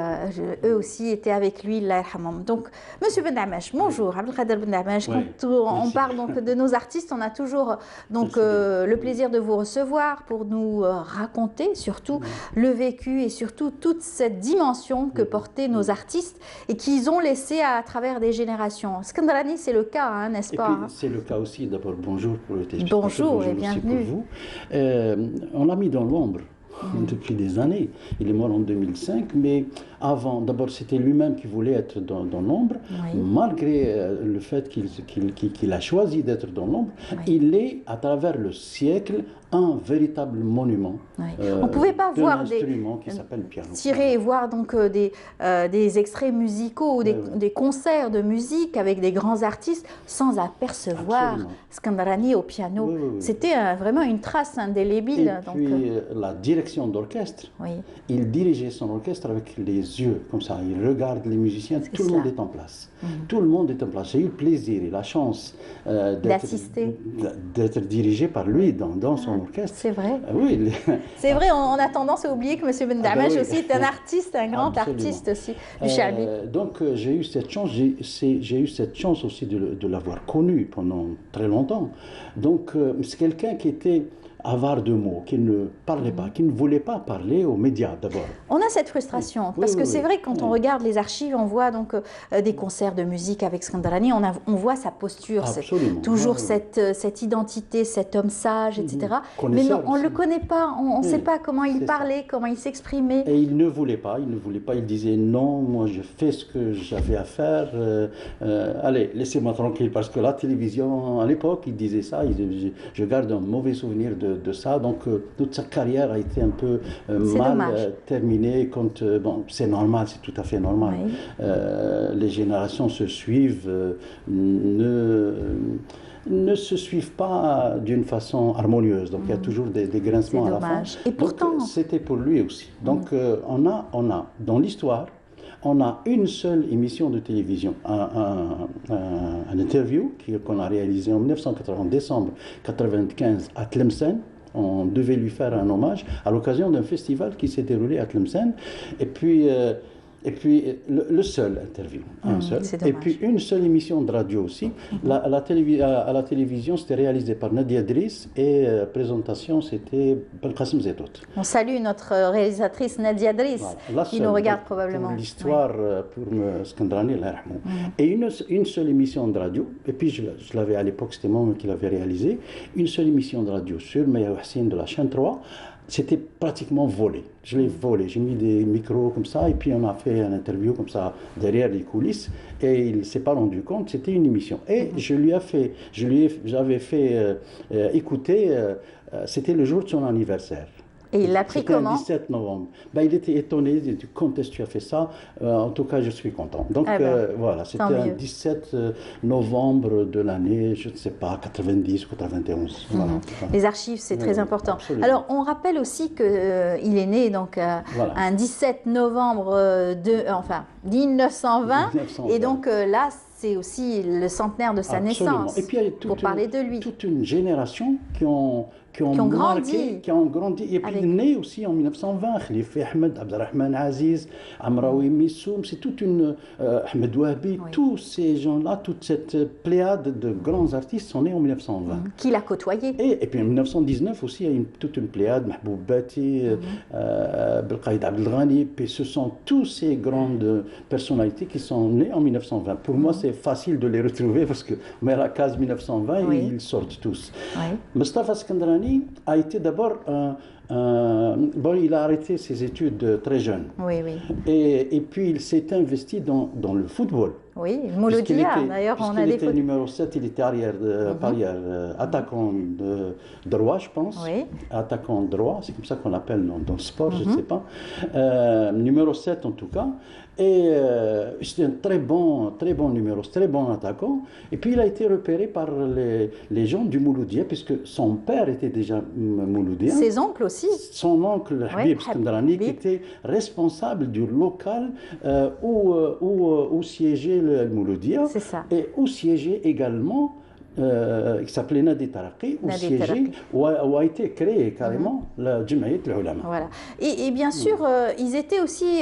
eux aussi étaient avec lui Allah yarhamhum. Donc Monsieur Ben Dahmej, bonjour. Abdelkader Ben Dahmej, quand on parle donc de nos artistes, on a toujours donc le plaisir de vous recevoir pour nous raconter surtout le vécu et surtout toute cette dimension que portaient nos artistes et qu'ils ont laissé à travers des générations. Skendrani, c'est le cas, hein, n'est-ce pas? C'est le cas aussi. D'abord, bonjour pour le téléspectateur. Bonjour et bienvenue. Pour vous. On l'a mis dans l'ombre. depuis des années. Il est mort en 2005, mais avant, d'abord, c'était lui-même qui voulait être dans l'ombre. Malgré le fait qu'il a choisi d'être dans l'ombre, il est, à travers le siècle, un véritable monument. On ne pouvait pas voir qui s'appelle piano. Tirer et voir donc des extraits musicaux ou des concerts de musique avec des grands artistes sans apercevoir Skandarani au piano. C'était vraiment une trace indélébile. Et puis la direction d'orchestre, il dirigeait son orchestre avec les yeux, comme ça. Il regarde les musiciens, tout le monde est en place. Tout le monde est en place. J'ai eu le plaisir et la chance d'être dirigé par lui dans son orchestre. C'est vrai. Oui. C'est vrai, on a tendance à oublier que M. Ben Damache aussi est un artiste, un grand artiste aussi du Chabi. Donc j'ai eu cette chance, j'ai eu cette chance aussi de l'avoir connu pendant très longtemps. Donc c'est quelqu'un qui était avare de mots, qui ne parlait pas, qui ne voulait pas parler aux médias d'abord. On a cette frustration, parce que c'est vrai que quand on regarde les archives, on voit donc des concerts de musique avec Skandarani, on voit sa posture, toujours cette identité, cet homme sage, etc. Mais non, on ne le connaît pas, on ne sait pas comment il parlait, comment il s'exprimait. Et il ne voulait pas, il disait non, moi je fais ce que j'avais à faire, allez, laissez-moi tranquille, parce que la télévision, à l'époque, il disait ça, je garde un mauvais souvenir de ça, donc toute sa carrière a été un peu mal terminée. Bon, c'est normal, c'est tout à fait normal. Les générations se suivent, ne se suivent pas d'une façon harmonieuse, donc il y a toujours des grincements à la fin. Et pourtant, c'était pour lui aussi. Donc on a dans l'histoire, on a une seule émission de télévision, un interview qu'on a réalisé en 1980, décembre 1995 à Tlemcen. On devait lui faire un hommage à l'occasion d'un festival qui s'est déroulé à Tlemcen. Et puis le seul interview, un seul. Et puis une seule émission de radio aussi. À la télévision, c'était réalisé par Nadia Driss et présentation, c'était Belkacem Zetot. On salue notre réalisatrice Nadia Driss, qui nous regarde probablement. Pour l'histoire, pour Skandarani, et une seule émission de radio. Et puis je l'avais à l'époque, c'était moi qui l'avais réalisé. Une seule émission de radio sur Maya Hussein de la chaîne 3. C'était pratiquement volé. Je l'ai volé. J'ai mis des micros comme ça et puis on a fait une interview comme ça derrière les coulisses et il ne s'est pas rendu compte. C'était une émission. Et j'avais fait écouter, c'était le jour de son anniversaire. Et il l'a pris comment? Le 17 novembre. Il était étonné, il dit quand est-ce que tu as fait ça? En tout cas, je suis content. Donc voilà, c'était un 17 novembre de l'année, je ne sais pas, 90 ou 91. Voilà. Les archives, c'est très important. Absolument. Alors, on rappelle aussi qu'il est né donc, un 17 novembre 1920. Et donc là, c'est aussi le centenaire de sa naissance. Et puis, il y a pour parler de lui. Toute une génération qui ont grandi, et puis né aussi en 1920, Khalifa Ahmed, Abdelrahman Aziz, Amraoui Missoum, c'est toute une Ahmed Wahabi, tous ces gens-là, toute cette pléiade de grands artistes sont nés en 1920. Qu'il a côtoyé. Et puis en 1919 aussi, il y a toute une pléiade, Mahboub Bati, Belkhaïd Abdelghani, puis ce sont tous ces grandes personnalités qui sont nées en 1920. Pour moi, c'est facile de les retrouver parce que la case 1920, ils sortent tous. Mustafa Skandarani a été d'abord il a arrêté ses études très jeune. Et puis il s'est investi dans le football. Oui, Mouloudia, d'ailleurs, on a des photos. Il était numéro 7, il était attaquant droit, je pense. Attaquant droit, c'est comme ça qu'on l'appelle dans le sport, je ne sais pas. Numéro 7 en tout cas. Et c'était un très bon numéro, très bon attaquant. Et puis il a été repéré par les gens du Mouloudia, puisque son père était déjà Mouloudien. Ses oncles aussi. Son oncle, Habib Skandarani, qui était responsable du local où siégeait le Mouloudia. C'est ça. Et où siégeait également qui s'appelait Nadi Taraqi, où a été créé carrément la Jamaïat al-Ulama. Voilà. Et bien sûr, ils étaient aussi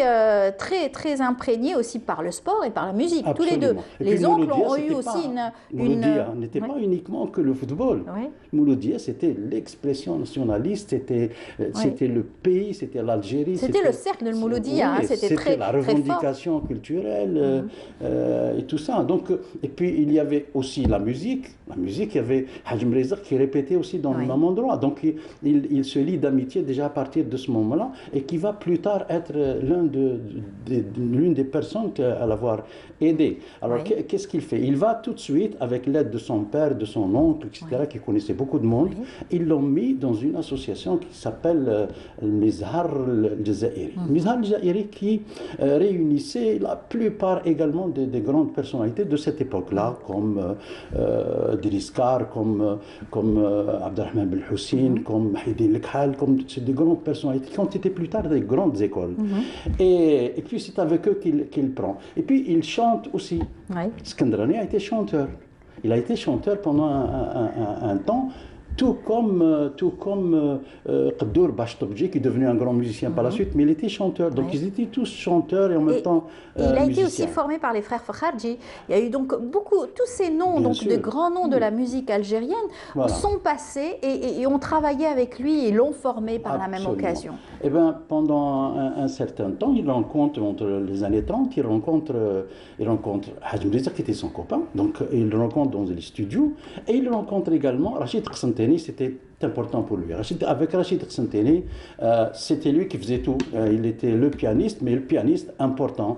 très, très imprégnés aussi par le sport et par la musique, tous les deux. Les oncles ont eu aussi Mouloudia n'était pas uniquement que le football. Mouloudia, c'était l'expression nationaliste, c'était le pays, c'était l'Algérie. C'était le cercle de Mouloudia, c'était très la revendication culturelle et tout ça. Donc, et puis, il y avait aussi la musique. La musique, il y avait Hajm Rezak qui répétait aussi dans le même endroit. Donc il se lie d'amitié déjà à partir de ce moment-là et qui va plus tard être l'une des personnes à l'avoir aidé. Alors qu'est-ce qu'il fait? Il va tout de suite, avec l'aide de son père, de son oncle, etc., qui connaissait beaucoup de monde, ils l'ont mis dans une association qui s'appelle le Mizhar al-Jazairi. Le Mizhar al-Jazairi qui réunissait la plupart également des grandes personnalités de cette époque-là, comme Diriskar, comme Abdelrahman Belhoussine, comme Mahidine Lekhal, comme des grandes personnalités qui ont été plus tard des grandes écoles. Et puis c'est avec eux qu'il prend. Et puis il chante aussi. Skandrani a été chanteur. Il a été chanteur pendant un temps. Tout comme Qaddour Bashtobji, qui est devenu un grand musicien par la suite, mais il était chanteur. Donc ils étaient tous chanteurs et en même temps il a été musiciens. aussi formé par les frères Fakharji. Il y a eu donc tous ces noms, donc de grands noms de la musique algérienne, sont passés et ont travaillé avec lui et l'ont formé par la même occasion. Eh bien, pendant un certain temps, il rencontre, entre les années 30, il rencontre Hajm Rezak qui était son copain. Donc il le rencontre dans les studios et il rencontre également Rachid Qsanteni. C'était important pour lui. Avec Rachid Qsanteni, c'était lui qui faisait tout. Il était le pianiste, mais le pianiste important.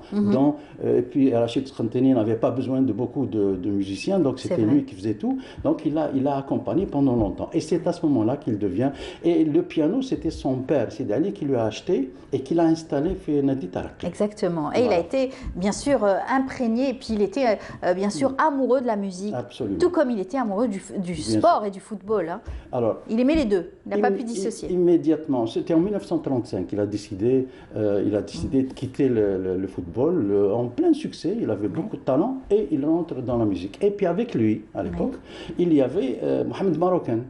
Et puis Rachid Qsanteni n'avait pas besoin de beaucoup de musiciens, donc c'était lui qui faisait tout. Donc il l'a accompagné pendant longtemps. Et c'est à ce moment-là qu'il devient... Et le piano, c'était son père, Sidi Ali, qui lui a acheté et qui l'a installé chez Nadi Taraqi. Exactement. Et il a été, bien sûr, imprégné, et puis il était, bien sûr, amoureux de la musique. Absolument. Tout comme il était amoureux du sport et du football. Hein. Alors, il aimait les deux, il n'a pas pu dissocier. Immédiatement, c'était en 1935 qu'il a décidé, de quitter le football en plein succès. Il avait beaucoup de talent et il rentre dans la musique. Et puis avec lui, à l'époque, il y avait Mohamed Marocain.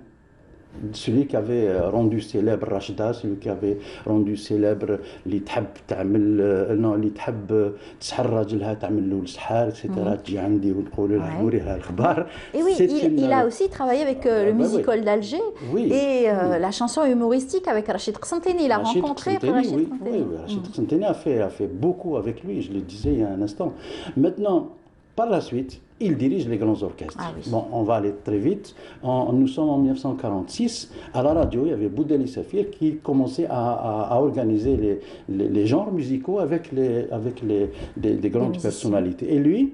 Celui qui avait rendu célèbre Rachida, celui qui avait rendu célèbre اللي تحب تعمل اللي تحب تسحر راجلها تعمل له السحار etc. تجي عندي ونقول لها نوريها الأخبار. Et oui, il a aussi travaillé avec le Music Hall d'Alger et la chanson humoristique avec Rachid Qsanteni. Il a rencontré Rachid Qsanteni. Oui, Rachid Qsanteni a fait beaucoup avec lui, je le disais il y a un instant. Maintenant, par la suite, il dirige les grands orchestres. Bon, on va aller très vite. Nous sommes en 1946. À la radio, il y avait Boudeli Safir qui commençait à organiser les genres musicaux avec des grandes personnalités. Et lui,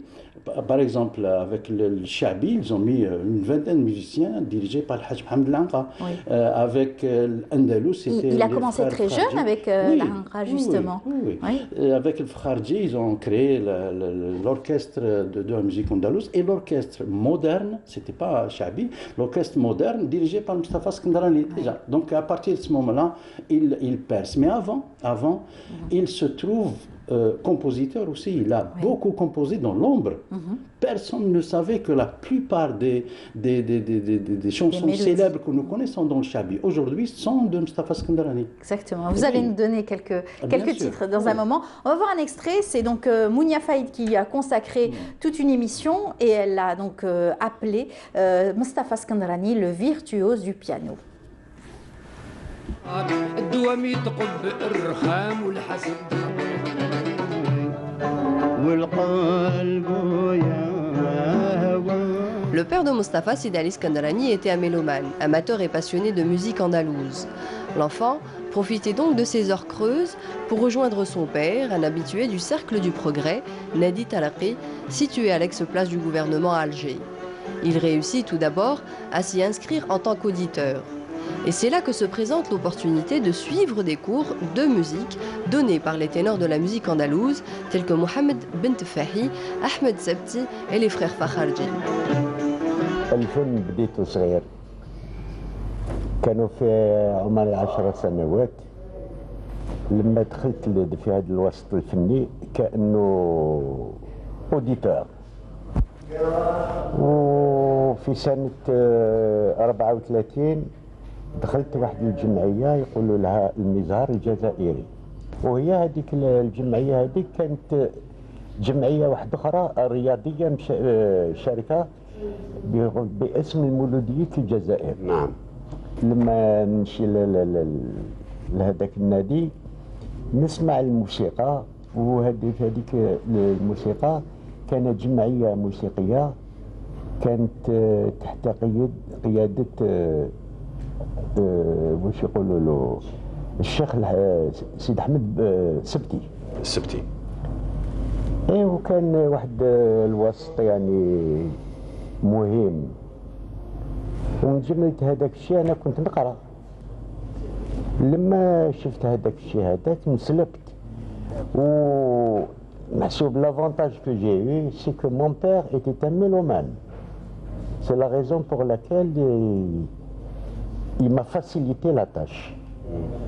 par exemple, avec le Chabi, ils ont mis une vingtaine de musiciens dirigés par le Haj Mohamed Lanqa. Avec l'Andalous, c'était... Il a commencé très jeune avec l'Anqa, justement. Avec le Fakharji, ils ont créé l'orchestre de la musique andalouse et l'orchestre moderne, c'était pas Chabi, l'orchestre moderne dirigé par Mustafa Skandarani déjà. Donc à partir de ce moment-là, il perce. Mais avant, il se trouve compositeur aussi. Il a beaucoup composé dans l'ombre. Personne ne savait que la plupart des chansons célèbres que nous connaissons dans le Chabi aujourd'hui sont de Mustafa Skandarani. Exactement. Vous allez nous donner quelques titres dans un moment. On va voir un extrait. C'est donc Mounia Faïd qui a consacré toute une émission et elle l'a donc appelé Mustafa Skandarani, le virtuose du piano. Le père de Mostafa, Sidi Ali Skandarani, était un mélomane, amateur et passionné de musique andalouse. L'enfant profitait donc de ses heures creuses pour rejoindre son père, un habitué du Cercle du Progrès, Nadi Taraqi, situé à l'ex-place du gouvernement à Alger. Il réussit tout d'abord à s'y inscrire en tant qu'auditeur. Et c'est là que se présente l'opportunité de suivre des cours de musique donnés par les ténors de la musique andalouse tels que Mohamed Bent Fahi, Ahmed Sabti et les frères Fakharji. الفن بديته صغير كانوا في عمري 10 سنوات لما دخلت في هذا الوسط الفني كأنه اوديتور وفي سنة 34 دخلت واحد الجمعية يقولوا لها المزهر الجزائري وهي هذيك الجمعية هذيك كانت جمعية واحدة أخرى رياضية شركة باسم المولودية الجزائر. نعم. لما نمشي لهذاك النادي نسمع الموسيقى وهذيك الموسيقى كانت جمعية موسيقية كانت تحت قيادة واش يقولوا له الشيخ سيد أحمد السبتي. ايه وكان واحد الوسط يعني مهم. ونجملت هذاك الشيء انا كنت نقرا. لما شفت هذاك الشيء هذاك انسلبت. ومحسوب لافونتاج كو جي eu c'est que mon père était un mélomane. C'est la raison pour laquelle il m'a facilité la tâche.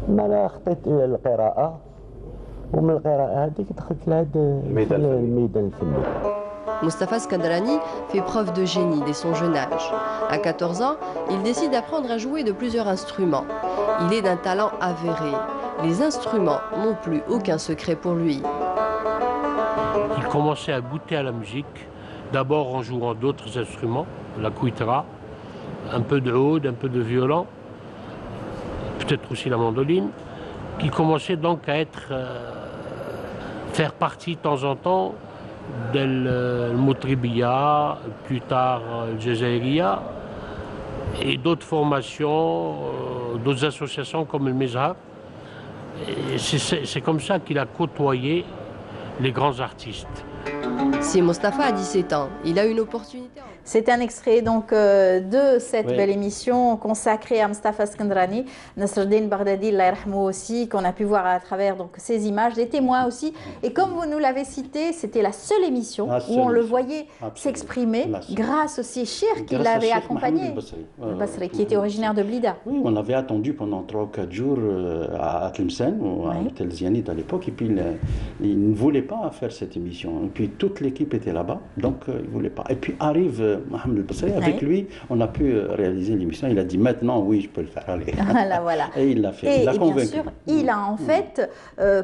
ما خطيت القراءة ومن القراءة هذيك دخلت لهذا الميدان الفني. Mostafa Skandarani fait preuve de génie dès son jeune âge. À 14 ans, il décide d'apprendre à jouer de plusieurs instruments. Il est d'un talent avéré. Les instruments n'ont plus aucun secret pour lui. Il commençait à goûter à la musique, d'abord en jouant d'autres instruments, la kouitra, un peu de oud, un peu de violon, peut-être aussi la mandoline, qui commençait donc à faire partie de temps en temps de l'Moutribiya, plus tard le Jazairiya, et d'autres formations, d'autres associations comme le Mizhab. C'est comme ça qu'il a côtoyé les grands artistes. Si Mostafa a 17 ans, il a une opportunité. C'est un extrait donc de cette belle émission consacrée à Mostafa Skandarani, Nasreddine Baghdadi, Allah yarhamou aussi, qu'on a pu voir à travers donc ces images, des témoins aussi. Et comme vous nous l'avez cité, c'était la seule émission où on le voyait s'exprimer grâce aussi Shir qui l'avait accompagné, Basri, qui était originaire de Blida. Oui, on l'avait attendu pendant 3 ou 4 jours à Tlemcen ou à Tel Zianid à l'époque, et puis il ne voulait pas faire cette émission. Et puis toute l'équipe était là-bas, donc il ne voulait pas. Et puis arrive Mohamed El-Basri, avec lui, on a pu réaliser l'émission. Il a dit maintenant, oui, je peux le faire. Allez. Voilà. Et il l'a fait, il l'a convaincu. Bien sûr, il a en fait,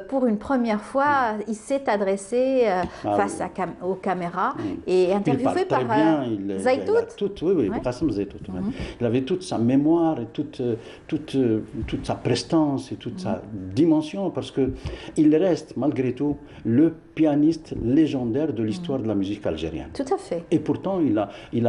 pour une première fois, il s'est adressé face aux caméras et interviewé par Zaïtout. Oui, Qassem Zaïtout. Il avait toute sa mémoire et toute sa prestance et toute sa dimension, parce qu'il reste, malgré tout, le pianiste légendaire de l'histoire de la musique algérienne. Tout à fait. Et pourtant, il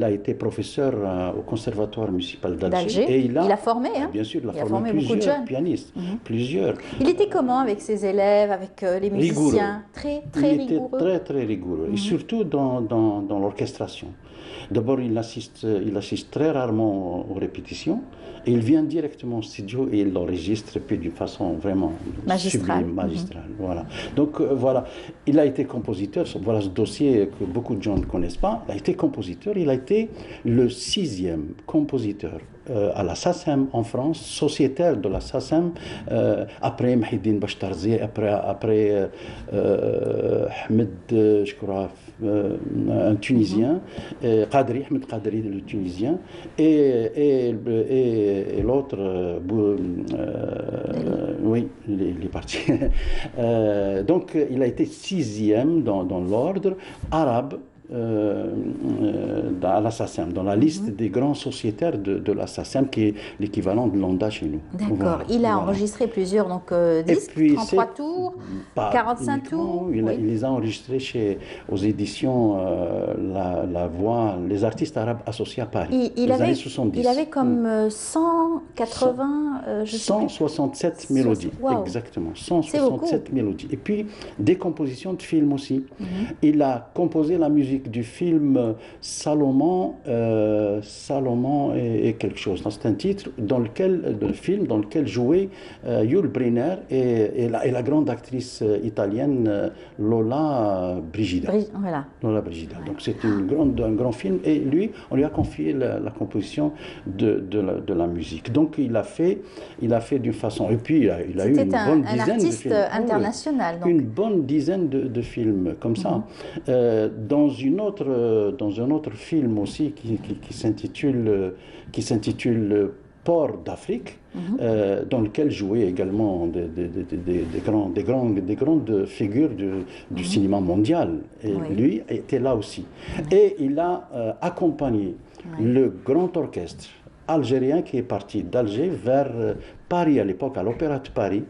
a été professeur au conservatoire municipal d'Alger. Et il a formé, hein. Bien sûr, il a formé plusieurs pianistes. Plusieurs. Il était comment avec ses élèves, avec les musiciens? Très rigoureux. Il était très rigoureux. Et surtout dans l'orchestration. D'abord, il assiste très rarement aux répétitions. Et il vient directement au studio et il l'enregistre d'une façon vraiment sublime, magistrale. Voilà. Donc voilà, il a été compositeur. Voilà ce dossier que beaucoup de gens ne connaissent pas. Il a été compositeur. Il a été le 6e compositeur à la SACEM en France, sociétaire de la SACEM, après Mahidine Bachtarzi, après Ahmed, je crois, un Tunisien, Ahmed Qadri, le Tunisien, et l'autre, oui, il est parti. Donc il a été 6e dans l'ordre arabe. À la SACEM, dans la liste des grands sociétaires de la SACEM, qui est l'équivalent de l'ONDA chez nous. D'accord. Voilà. Il a enregistré plusieurs disques, 33 tours, 45 tours. Il les a enregistrés aux éditions La Voix, les artistes arabes associés à Paris. Il avait 70. Il avait comme 167 mélodies, exactement. 167 mélodies. Et puis des compositions de films aussi. Il a composé la musique du film Salomon et quelque chose. C'est un titre dans lequel jouait Yul Brynner et la grande actrice italienne Lola Brigida. Lola Brigida. Donc c'est un grand film, et lui, on lui a confié la composition de la musique. Donc il a fait d'une façon, et puis il a eu une bonne dizaine de films. International. Une bonne dizaine de films comme ça. Dans un autre film aussi qui s'intitule Port d'Afrique, dans lequel jouaient également des grandes figures du cinéma mondial. Et lui était là aussi. Et il a accompagné le grand orchestre algérien qui est parti d'Alger vers Paris à l'époque, à l'Opéra de Paris,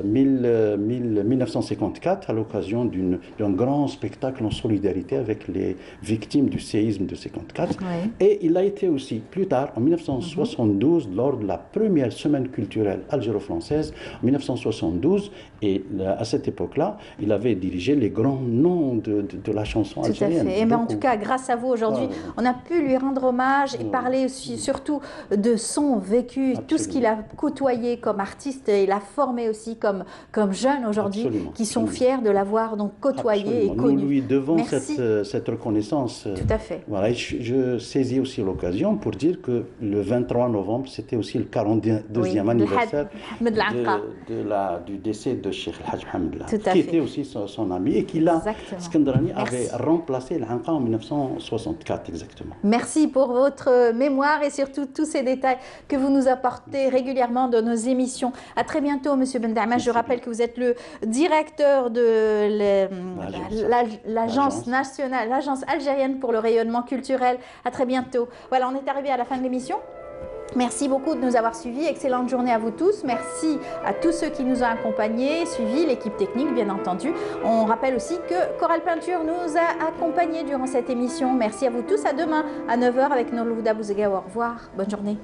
1954, à l'occasion d'un grand spectacle en solidarité avec les victimes du séisme de 54. Et il a été aussi, plus tard, en 1972, lors de la première semaine culturelle algéro-française, en 1972, et à cette époque-là, il avait dirigé les grands noms de la chanson algérienne. Tout à fait. Et en tout cas, grâce à vous aujourd'hui, on a pu lui rendre hommage et parler aussi, surtout de son vécu, tout ce qu'il a côtoyé comme artiste et l'a formé aussi comme jeune aujourd'hui, qui sont fiers de l'avoir donc côtoyé et connu. Nous lui devons cette reconnaissance. Tout à fait. Voilà, je saisis aussi l'occasion pour dire que le 23 novembre, c'était aussi le 42e anniversaire du décès de Cheikh El Hadj Mohamed, qui était aussi son ami et qui Skandarani avait remplacé l'Anqa en 1964 exactement. Merci pour votre mémoire et surtout tous ces détails que vous nous apportez régulièrement dans nos émissions. À très bientôt, Monsieur Bendamas. Je rappelle que vous êtes le directeur de l'agence nationale, l'agence algérienne pour le rayonnement culturel. À très bientôt. Voilà, on est arrivé à la fin de l'émission. Merci beaucoup de nous avoir suivis. Excellente journée à vous tous. Merci à tous ceux qui nous ont accompagnés, suivis, l'équipe technique, bien entendu. On rappelle aussi que Coral Peinture nous a accompagnés durant cette émission. Merci à vous tous. À demain à 9h avec Nolhouda Bouzega. Au revoir. Bonne journée.